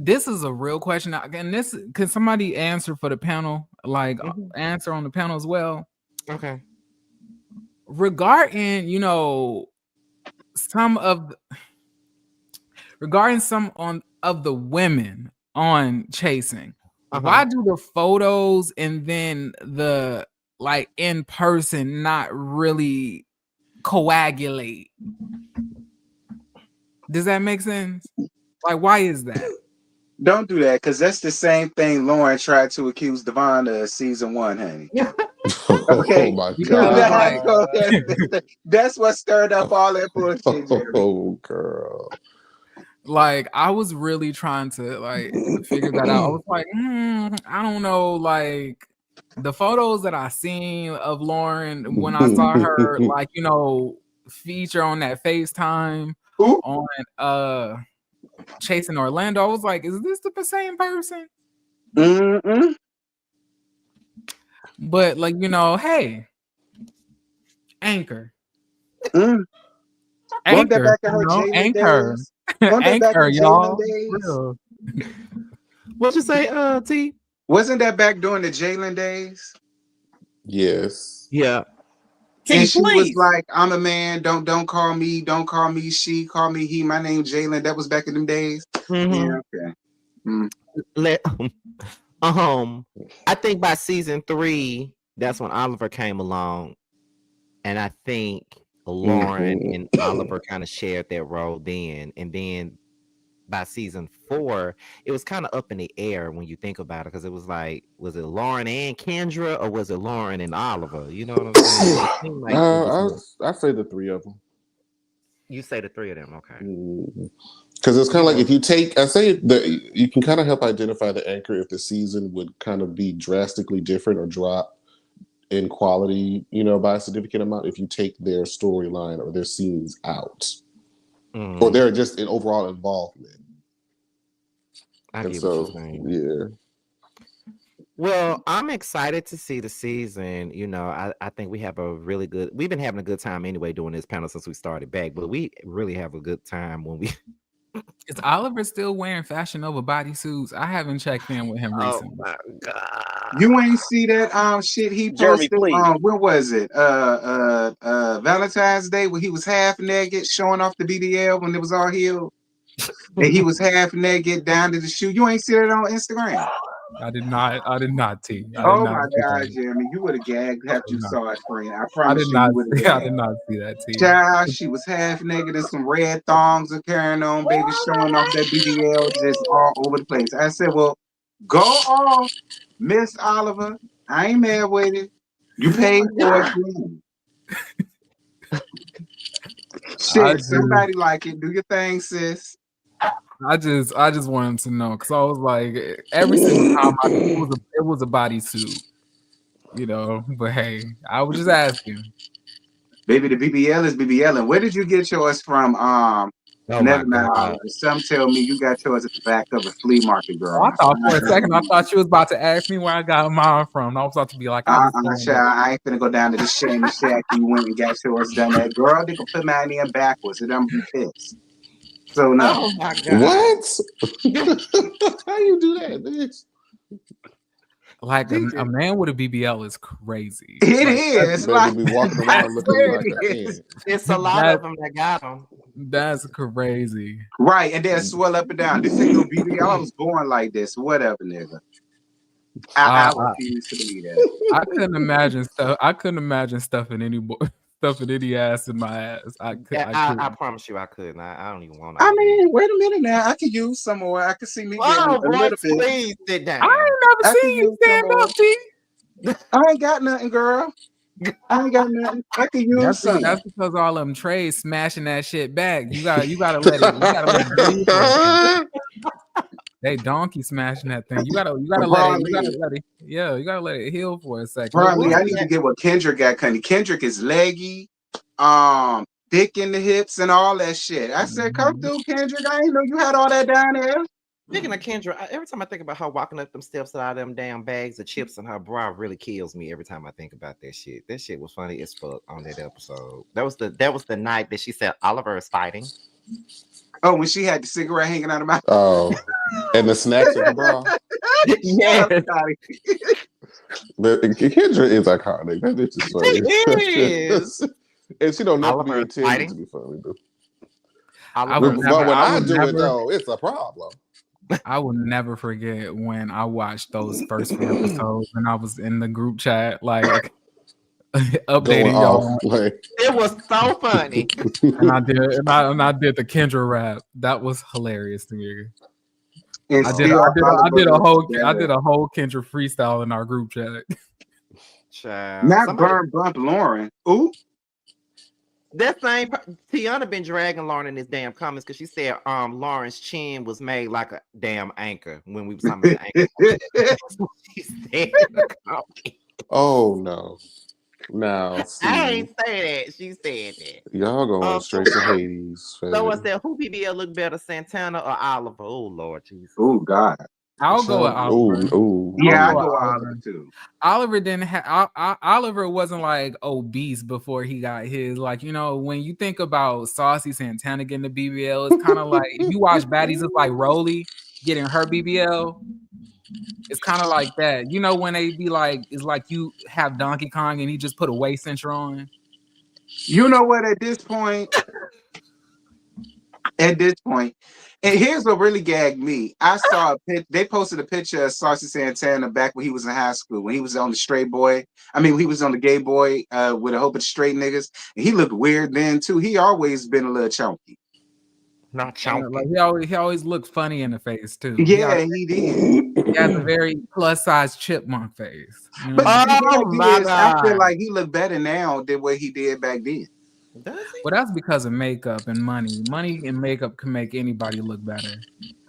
This is a real question, and this can somebody answer for the panel? Like answer on the panel as well. Okay. Regarding some of the women on Chasing, why do the photos and then the like in person not really coagulate? Does that make sense? Like, why is that? Don't do that, because that's the same thing Lauren tried to accuse Devon of season 1, honey. Okay. Oh my God. That's what stirred up all that bullshit, Jeremy. Oh girl. Like, I was really trying to like figure that out. I was like, I don't know, like the photos that I seen of Lauren when I saw her, like, feature on that FaceTime on Chasing Orlando, I was like, is this the same person? But like, hey, Anchor. Anchor, Anchor. Anchor, y'all. What'd you say, T? Wasn't that back during the Jalen days? Yes. Yeah. And she was like, I'm a man, don't call me she, call me he, my name's Jalen. That was back in them days. Yeah, okay. I think by season 3, that's when Oliver came along, and I think Lauren and Oliver kind of shared that role then, and then by season 4, it was kind of up in the air when you think about it, because it was like, was it Lauren and Kendra, or was it Lauren and Oliver? You know what I'm saying? I say the 3 of them. You say the 3 of them, okay? Because it's kind of like, if you take, you can kind of help identify the anchor if the season would kind of be drastically different or drop in quality, by a significant amount if you take their storyline or their scenes out. Or they're just an overall involvement. I get what you're saying. Yeah. Well, I'm excited to see the season. I think we've been having a good time anyway doing this panel since we started back, but we really have a good time when we. Is Oliver still wearing Fashion Nova bodysuits? I haven't checked in with him recently. Oh my God. You ain't see that shit he posted? When was it? Valentine's Day, when he was half naked showing off the BBL when it was all healed. And he was half naked down to the shoe. You ain't see that on Instagram? I did not, T. Oh my God, Jeremy, you would have gagged after you saw it, friend. I promise you would have. I did not see that, T. Child, she was half naked and some red thongs are carrying on, baby, showing off that BBL just all over the place. I said, well, go off, Miss Oliver. I ain't mad with it. You paid for it. Shit, somebody like it. Do your thing, sis. I just wanted to know, because I was like, every single time it was a bodysuit, But hey, I was just asking. Baby, the BBL is BBL. And where did you get yours from? Oh Never my mind. God. Some tell me you got yours at the back of a flea market, girl. I thought for a second, I thought you was about to ask me where I got mine from. I was about to be like, I just Child, I ain't finna go down to the Shandy Shack. You went and got yours done. That girl, they can put mine in backwards, and I'm be pissed. So no. Oh my God. What? How you do that, bitch? like a man with a BBL is crazy. It like, is. Baby Like, be walking around looking like an ant. It's a lot of them that got them. That's crazy. right, and then swell up and down. This ain't no BBL. I was born like this. Whatever, nigga. I refuse to believe that. I couldn't imagine stuff. I couldn't imagine stuffing any ass in my ass. I promise you, I couldn't. I don't even want to. I mean, wait a minute now. I could use some more. I could see me getting a little bit. Please sit down. I ain't never seen you stand up, T. I ain't got nothing, girl. I ain't got nothing. I could use something. That's because all them trays smashing that shit back. You gotta let it. They donkey smashing that thing. You gotta let it. Yeah, you gotta let it heal for a second. Probably, I need to get what Kendrick got. Kendrick is leggy, thick in the hips and all that shit. I said, come through, Kendrick. I ain't know you had all that down there. Speaking of Kendra, every time I think about her walking up them steps with all them damn bags of chips in her bra, really kills me every time I think about that shit. That shit was funny as fuck on that episode. That was the night that she said Oliver is fighting. Oh, when she had the cigarette hanging out of my Oh, and the snacks in the bra. Yeah. Kendra is iconic. That bitch is funny. She is. And she don't never be Oliver intended fighting? to be funny, though. I But would when I do never- it, though, it's a problem. I will never forget when I watched those first few episodes and I was in the group chat, like updating y'all. It was so funny. and I did the Kendra rap. That was hilarious to me. And I did a whole Kendra freestyle in our group chat. Child. Not burn bump Lauren. Ooh. That same Tiana been dragging Lauren in his damn comments because she said Lauren's chin was made like a damn anchor when we was talking about the anchor. She said in the comment. Oh no. Now I ain't say that. She said that. Y'all going straight to Hades. So I said, who BBL look better, Santana or Oliver? Oh Lord Jesus. Oh God. I'll go with Oliver. Ooh. Yeah, I go with Oliver too. Oliver didn't have Oliver wasn't like obese before he got his. Like, you know, when you think about Saucy Santana getting the BBL, it's kind of like if you watch Baddies, it's like Rolly getting her BBL. It's kind of like that. You know, when they be like, it's like you have Donkey Kong and he just put a waist cincher on. You know what? At this point, and here's what really gagged me. I saw they posted a picture of Saucy Santana back when he was in high school, when he was on the straight boy. I mean, he was on the gay boy with a whole bunch of straight niggas. And he looked weird then too. He always been a little chunky. Not chunky. Like he always looked funny in the face too. Yeah, he did. He has a very plus size chipmunk face. You know? But my God. I feel like he looked better now than what he did back then. Well, that's because of makeup and money. Money and makeup can make anybody look better.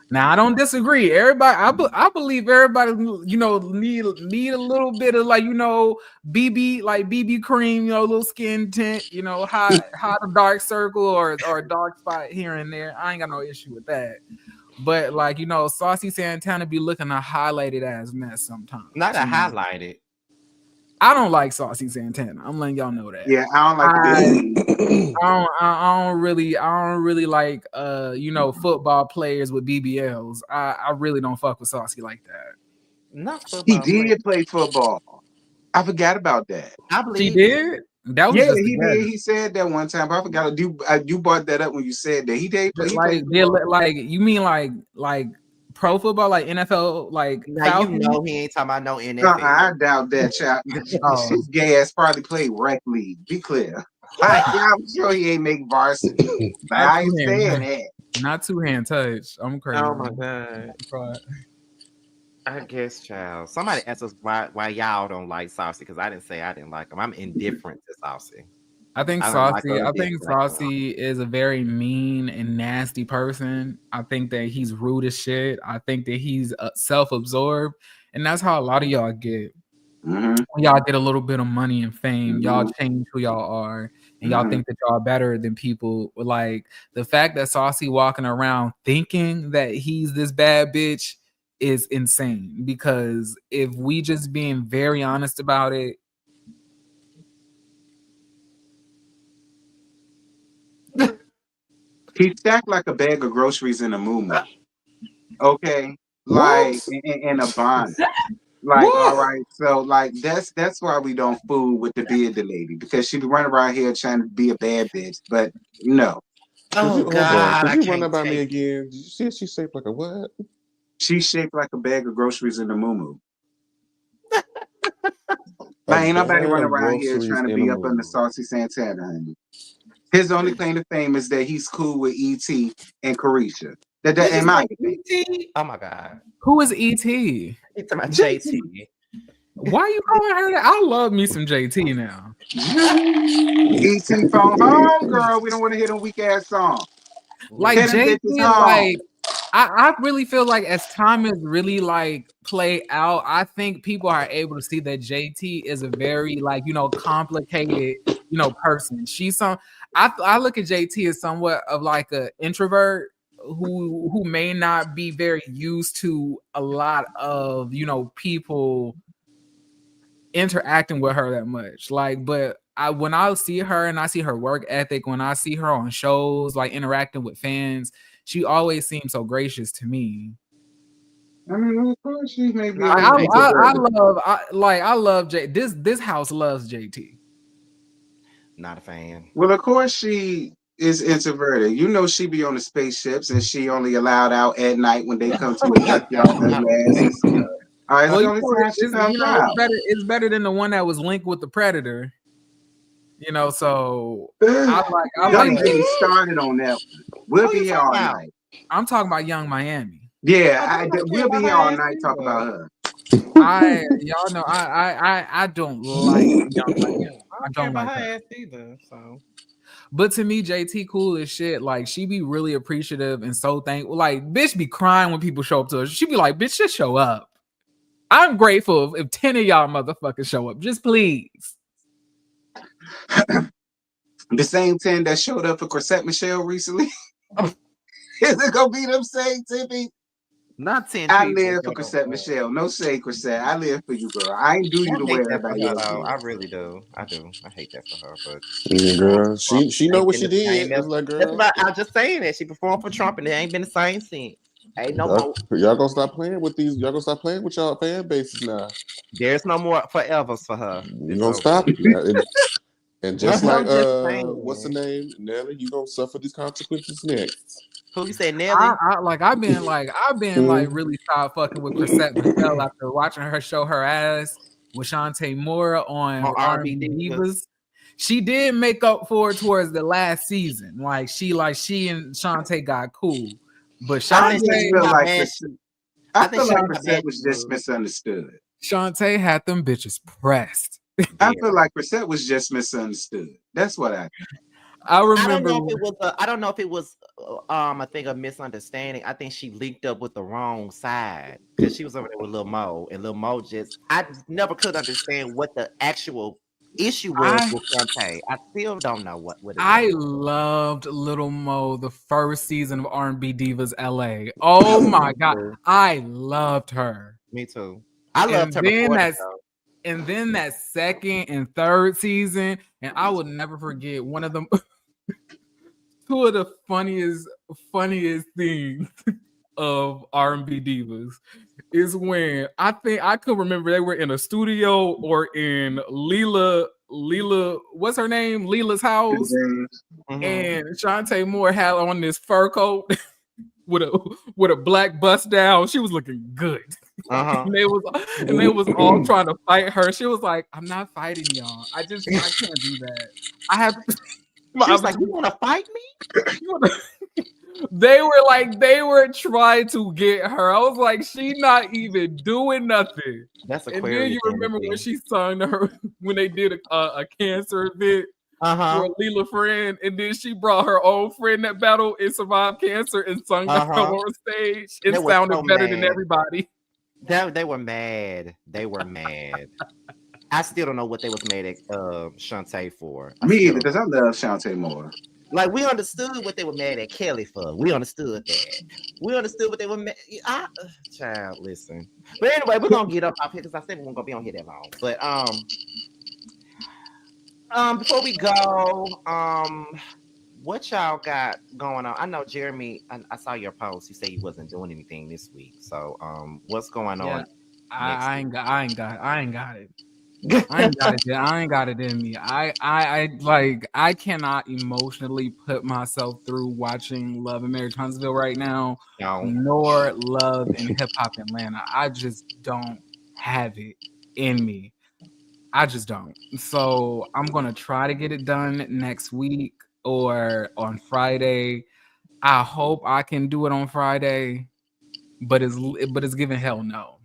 Now, I don't disagree. Everybody, I believe everybody, you know, need a little bit of like, you know, BB cream, you know, a little skin tint, you know, hot a dark circle or a dark spot here and there. I ain't got no issue with that. But like, you know, Saucy Santana be looking a highlighted ass mess sometimes. Not a highlighted. I don't like Saucy Santana. I'm letting y'all know that. Yeah, I don't like I don't really like you know, football players with BBLs. I really don't fuck with Saucy like that. Not football. He did play football. I forgot about that. I believe he did. That was just he did. He said that one time. I forgot. You brought that up when you said that he did. Like you mean like pro football, like NFL, like now you know he ain't talking about no NFL. I doubt that, child. His gay ass probably played rec league. Be clear. I'm sure he ain't make varsity. I ain't saying that. Not two hand touch. I'm crazy. Oh my God. I guess, child. Somebody asked us why y'all don't like Saucy because I didn't say I didn't like him. I'm indifferent to Saucy. I think Saucy is a very mean and nasty person. I think that he's rude as shit. I think that he's self-absorbed, and that's how a lot of y'all get. Mm-hmm. When y'all get a little bit of money and fame, y'all change who y'all are, and y'all think that y'all are better than people. Like the fact that Saucy walking around thinking that he's this bad bitch is insane. Because if we just being very honest about it, he stacked like a bag of groceries in a moo-moo. Okay, like in a bond. Like, all right, so like that's why we don't fool with the bearded lady, because she be running around here trying to be a bad bitch, but no. Could you run that by me again? Did you see she's shaped like a what? She's shaped like a bag of groceries in a moo-moo. Like, ain't nobody running around here trying to be up under Saucy Santana, honey. His only claim to fame is that he's cool with E.T. and Carisha. That ain't my opinion. Oh my God. Who is E.T.? It's about JT. Why are you calling her that? I love me some JT now. E.T. phone home, girl. We don't want to hear them weak ass songs. Like JT, like I really feel like as time has really like played out, I think people are able to see that JT is a very like, you know, complicated, you know, person. I look at JT as somewhat of like an introvert who may not be very used to a lot of, you know, people interacting with her that much. Like, but when I see her and I see her work ethic, when I see her on shows, like interacting with fans, she always seems so gracious to me. I mean, of course she may be. I love this house loves JT. Not a fan. Well, of course she is introverted. You know, she be on the spaceships and she only allowed out at night when they come to abduct y'all asses. All right, Well, the only time she comes out. It's better than the one that was linked with the Predator. You know, so I like getting started on that. We'll be here all night. I'm talking about Young Miami. Yeah, we'll be here all night talking about her. Y'all know I don't like Young Miami. I don't like her ass either. So, but to me, JT cool as shit. Like she be really appreciative and so thankful. Like bitch be crying when people show up to her. She be like, bitch, just show up. I'm grateful if 10 of y'all motherfuckers show up. Just please. The same 10 that showed up for Chrisette Michelle recently. Is it gonna be them same 10 people? Not 10 I people. live for Chrisette Michelle. No shade, Chrisette. I live for you, girl. I ain't do you the way everybody else do. I really do. I do. I hate that for her, but girl, she know what she did. It's like, girl. That's about, I'm just saying that she performed for Trump and it ain't been the same since. Ain't no more. Y'all gonna stop playing with these. Y'all gonna stop playing with y'all fan bases now. There's no more forevers for her. You gonna stop it. And just like what's the name, Nelly? You gonna suffer these consequences next. Who you say, Nelly? I've been really started fucking with Chrisette Michelle after watching her show her ass with Shantae Moore on R&B Divas. She did make up for it towards the last season. Like she and Shantae got cool. But Shantae, I feel like Chrisette was just misunderstood. Shantae had them bitches pressed. I feel like Chrisette was just misunderstood. That's what I think. I remember. I don't know if it was I think a misunderstanding. I think she linked up with the wrong side because she was over there with Lil Mo, and Lil Mo I never could understand what the actual issue was with Shantae. I still don't know what it was. I loved Lil Mo the first season of R&B Divas LA. Oh my god, I loved her. Me too. I loved her before that. And then that second and third season, and I will never forget one of them. Two of the funniest things of R&B Divas is when I could remember they were in a studio or in Leela, what's her name? Leela's house. Mm-hmm. And Shantae Moore had on this fur coat with a black bust down. She was looking good. Uh-huh. and they was all trying to fight her. She was like, I'm not fighting y'all. I can't do that. I have She was like, you want to fight me? They were trying to get her. I was like, she not even doing nothing. That's a And then you remember when she sung to her when they did a cancer event for a Leela friend, and then she brought her own friend that battled and survived cancer and sung to her on stage. It sounded better than everybody. They were mad. They were mad. I still don't know what they was mad at Shantae for. Me either, because I love Shantae more. Like, we understood what they were mad at Kelly for. We understood that. We understood what they were mad. Child, listen. But anyway, we're gonna get up off here because I said we weren't gonna be on here that long. But before we go, what y'all got going on? I know Jeremy. I saw your post. You say you wasn't doing anything this week. So what's going on? I ain't got it. I ain't got it yet. I ain't got it in me. I cannot emotionally put myself through watching Love and Marriage Huntsville right now, nor Love and Hip Hop Atlanta. I just don't have it in me. I just don't. So I'm gonna try to get it done next week or on Friday. I hope I can do it on Friday, but it's giving hell no.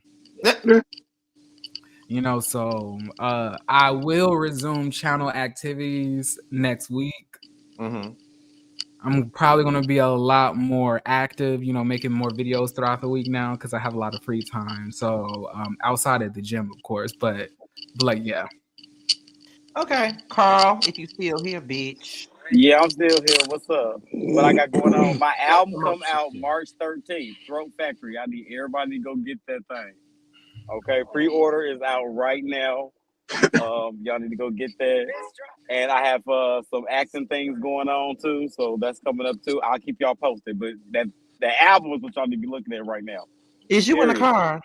You know, so I will resume channel activities next week. I'm probably going to be a lot more active, you know, making more videos throughout the week now because I have a lot of free time. So outside of the gym, of course, but like, yeah. Okay, Carl, if you still here, bitch. Yeah, I'm still here. What's up? What I got going on? My album come out March 13th. Throat Factory. I need everybody to go get that thing. Okay, pre-order is out right now. Y'all need to go get that. And I have some acting things going on too, so that's coming up too. I'll keep y'all posted. But the album is what y'all need to be looking at right now. Is you in the car?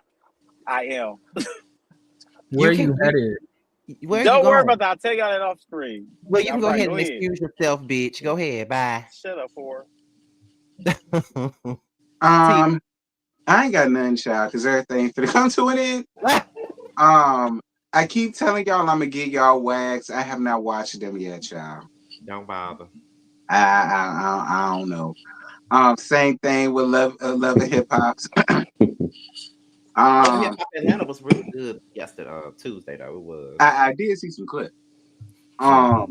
I am. Where you headed? Don't worry about that. I'll tell y'all that off screen. Well, you can go ahead and excuse yourself, bitch. Go ahead. Bye. Shut up, whore. I ain't got nothing, child, because everything finna come to an end. I keep telling y'all I'm gonna get y'all wax. I have not watched them yet, child. Don't bother. I don't know. Same thing with Love and Hip Hop. Atlanta was really good yesterday, Tuesday though. It was. I did see some clips. But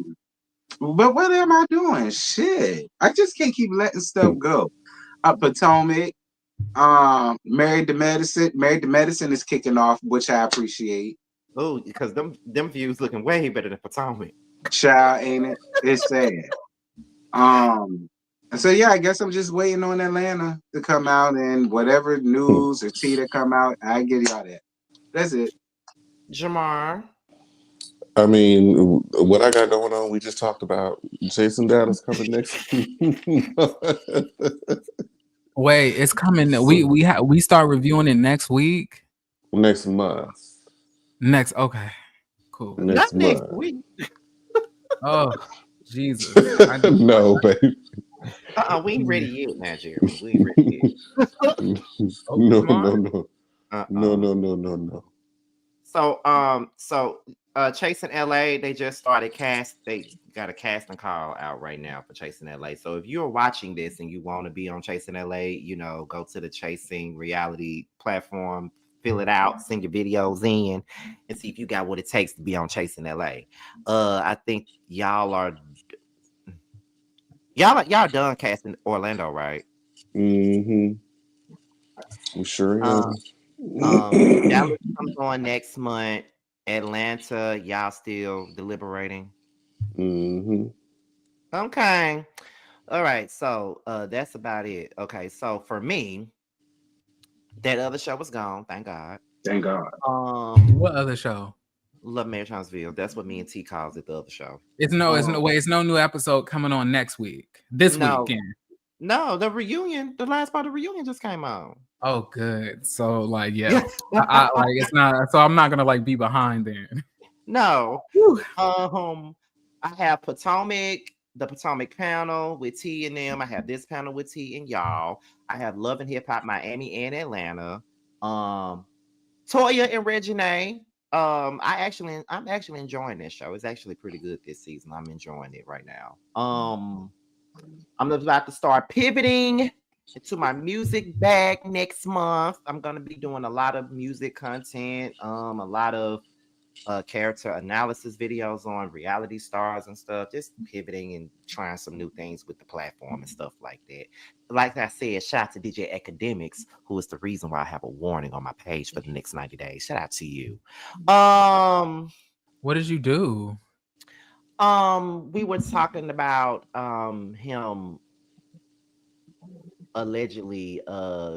what am I doing? Shit, I just can't keep letting stuff go. Potomac, Married to Medicine is kicking off, which I appreciate. Oh, because them views looking way better than Potomac. Child, ain't it? It's sad. So yeah, I guess I'm just waiting on Atlanta to come out, and whatever news or tea that come out, I get y'all that. That's it. Jamar. I mean, what I got going on, we just talked about Jason Dallas coming next. Wait, it's coming. We start reviewing it next week. Next month. Okay, cool. Next week. Oh, Jesus. No, baby. We ain't ready yet, now, Jeremy. We ain't ready yet. No. So Chasing LA, they just started they got a casting call out right now for Chasing LA. So if you're watching this and you want to be on Chasing LA, you know, go to the Chasing reality platform, fill it out, send your videos in, and see if you got what it takes to be on Chasing LA. I think y'all done casting Orlando, right? We sure am. Dallas comes on next month. Atlanta, y'all still deliberating? Okay. All right. So that's about it. Okay. So for me, that other show was gone. Thank God. Thank God. What other show? Love Marriage Huntsville. That's what me and T calls it, the other show. It's no new episode coming on next week. This weekend. No, the reunion, the last part of the reunion just came out. Oh, good. So like, yeah, I like it's not. So I'm not gonna like be behind then. No. I have Potomac, the Potomac panel with T and them. I have this panel with T and y'all. I have Love and Hip Hop Miami and Atlanta. Toya and Reginae. I'm actually enjoying this show. It's actually pretty good this season. I'm enjoying it right now. I'm about to start pivoting to my music bag next month. I'm gonna be doing a lot of music content, a lot of character analysis videos on reality stars and stuff, just pivoting and trying some new things with the platform and stuff like that. Like I said, shout out to DJ Academics, who is the reason why I have a warning on my page for the next 90 days. Shout out to you. What did you do? We were talking about him allegedly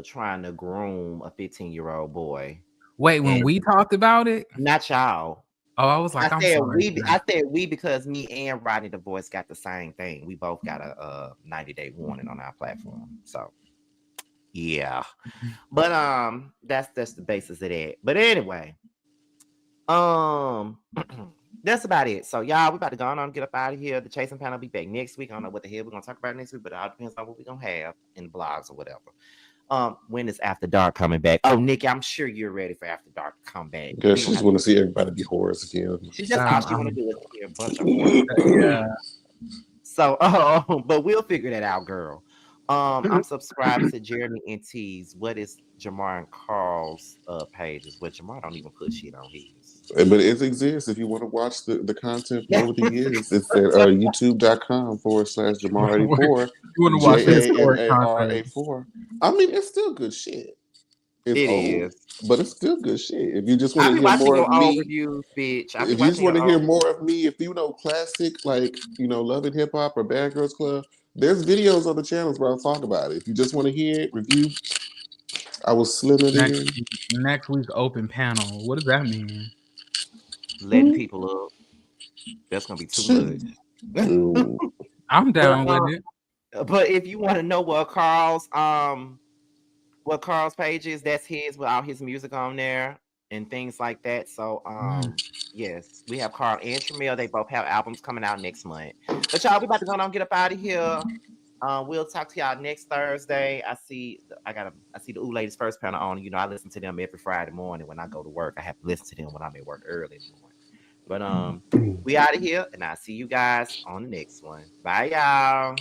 trying to groom a 15-year-old boy. Wait, when we talked about it? Not y'all. Oh, I was like, I I'm said sorry. I said we because me and Rodney the Voice got the same thing. We both got a 90-day warning on our platform. So yeah. But that's the basis of that. But anyway, that's about it. So y'all, we about to go on and get up out of here. The chasing panel will be back next week. I don't know what the hell we're gonna talk about next week, but it all depends on what we're gonna have in the blogs or whatever. When is After Dark coming back? Oh, Nikki, I'm sure you're ready for After Dark to come back. Yeah, she just want to see everybody be whores again. She just all she want to do is hear a bunch of whores. Yeah. So, but we'll figure that out, girl. I'm subscribed to Jeremy NT's. What is Jamar and Carl's pages? But Jamar don't even put shit on his. But it exists if you want to watch the content from over the years. It's at youtube.com/Jamar84. You want to watch JAMAR84. I mean, it's still good shit. It's old, but it's still good shit. If you just want to hear more of me, reviews, bitch. if you just want to hear more of me, if you know classic, like, you know, Love and Hip Hop or Bad Girls Club, there's videos on the channels where I'll talk about it. If you just want to hear it, review, I will slim it in. Next week's open panel. What does that mean? Letting people up. That's gonna be too much. I'm down with it. But if you want to know what Carl's page is, that's his with all his music on there and things like that. So yes, we have Carl and Tramiel. They both have albums coming out next month. But y'all, we about to go on and get up out of here. We'll talk to y'all next Thursday. I see the Ooh Ladies First panel on. You know, I listen to them every Friday morning when I go to work. I have to listen to them when I'm at work early in the morning. But we out of here, and I'll see you guys on the next one. Bye, y'all.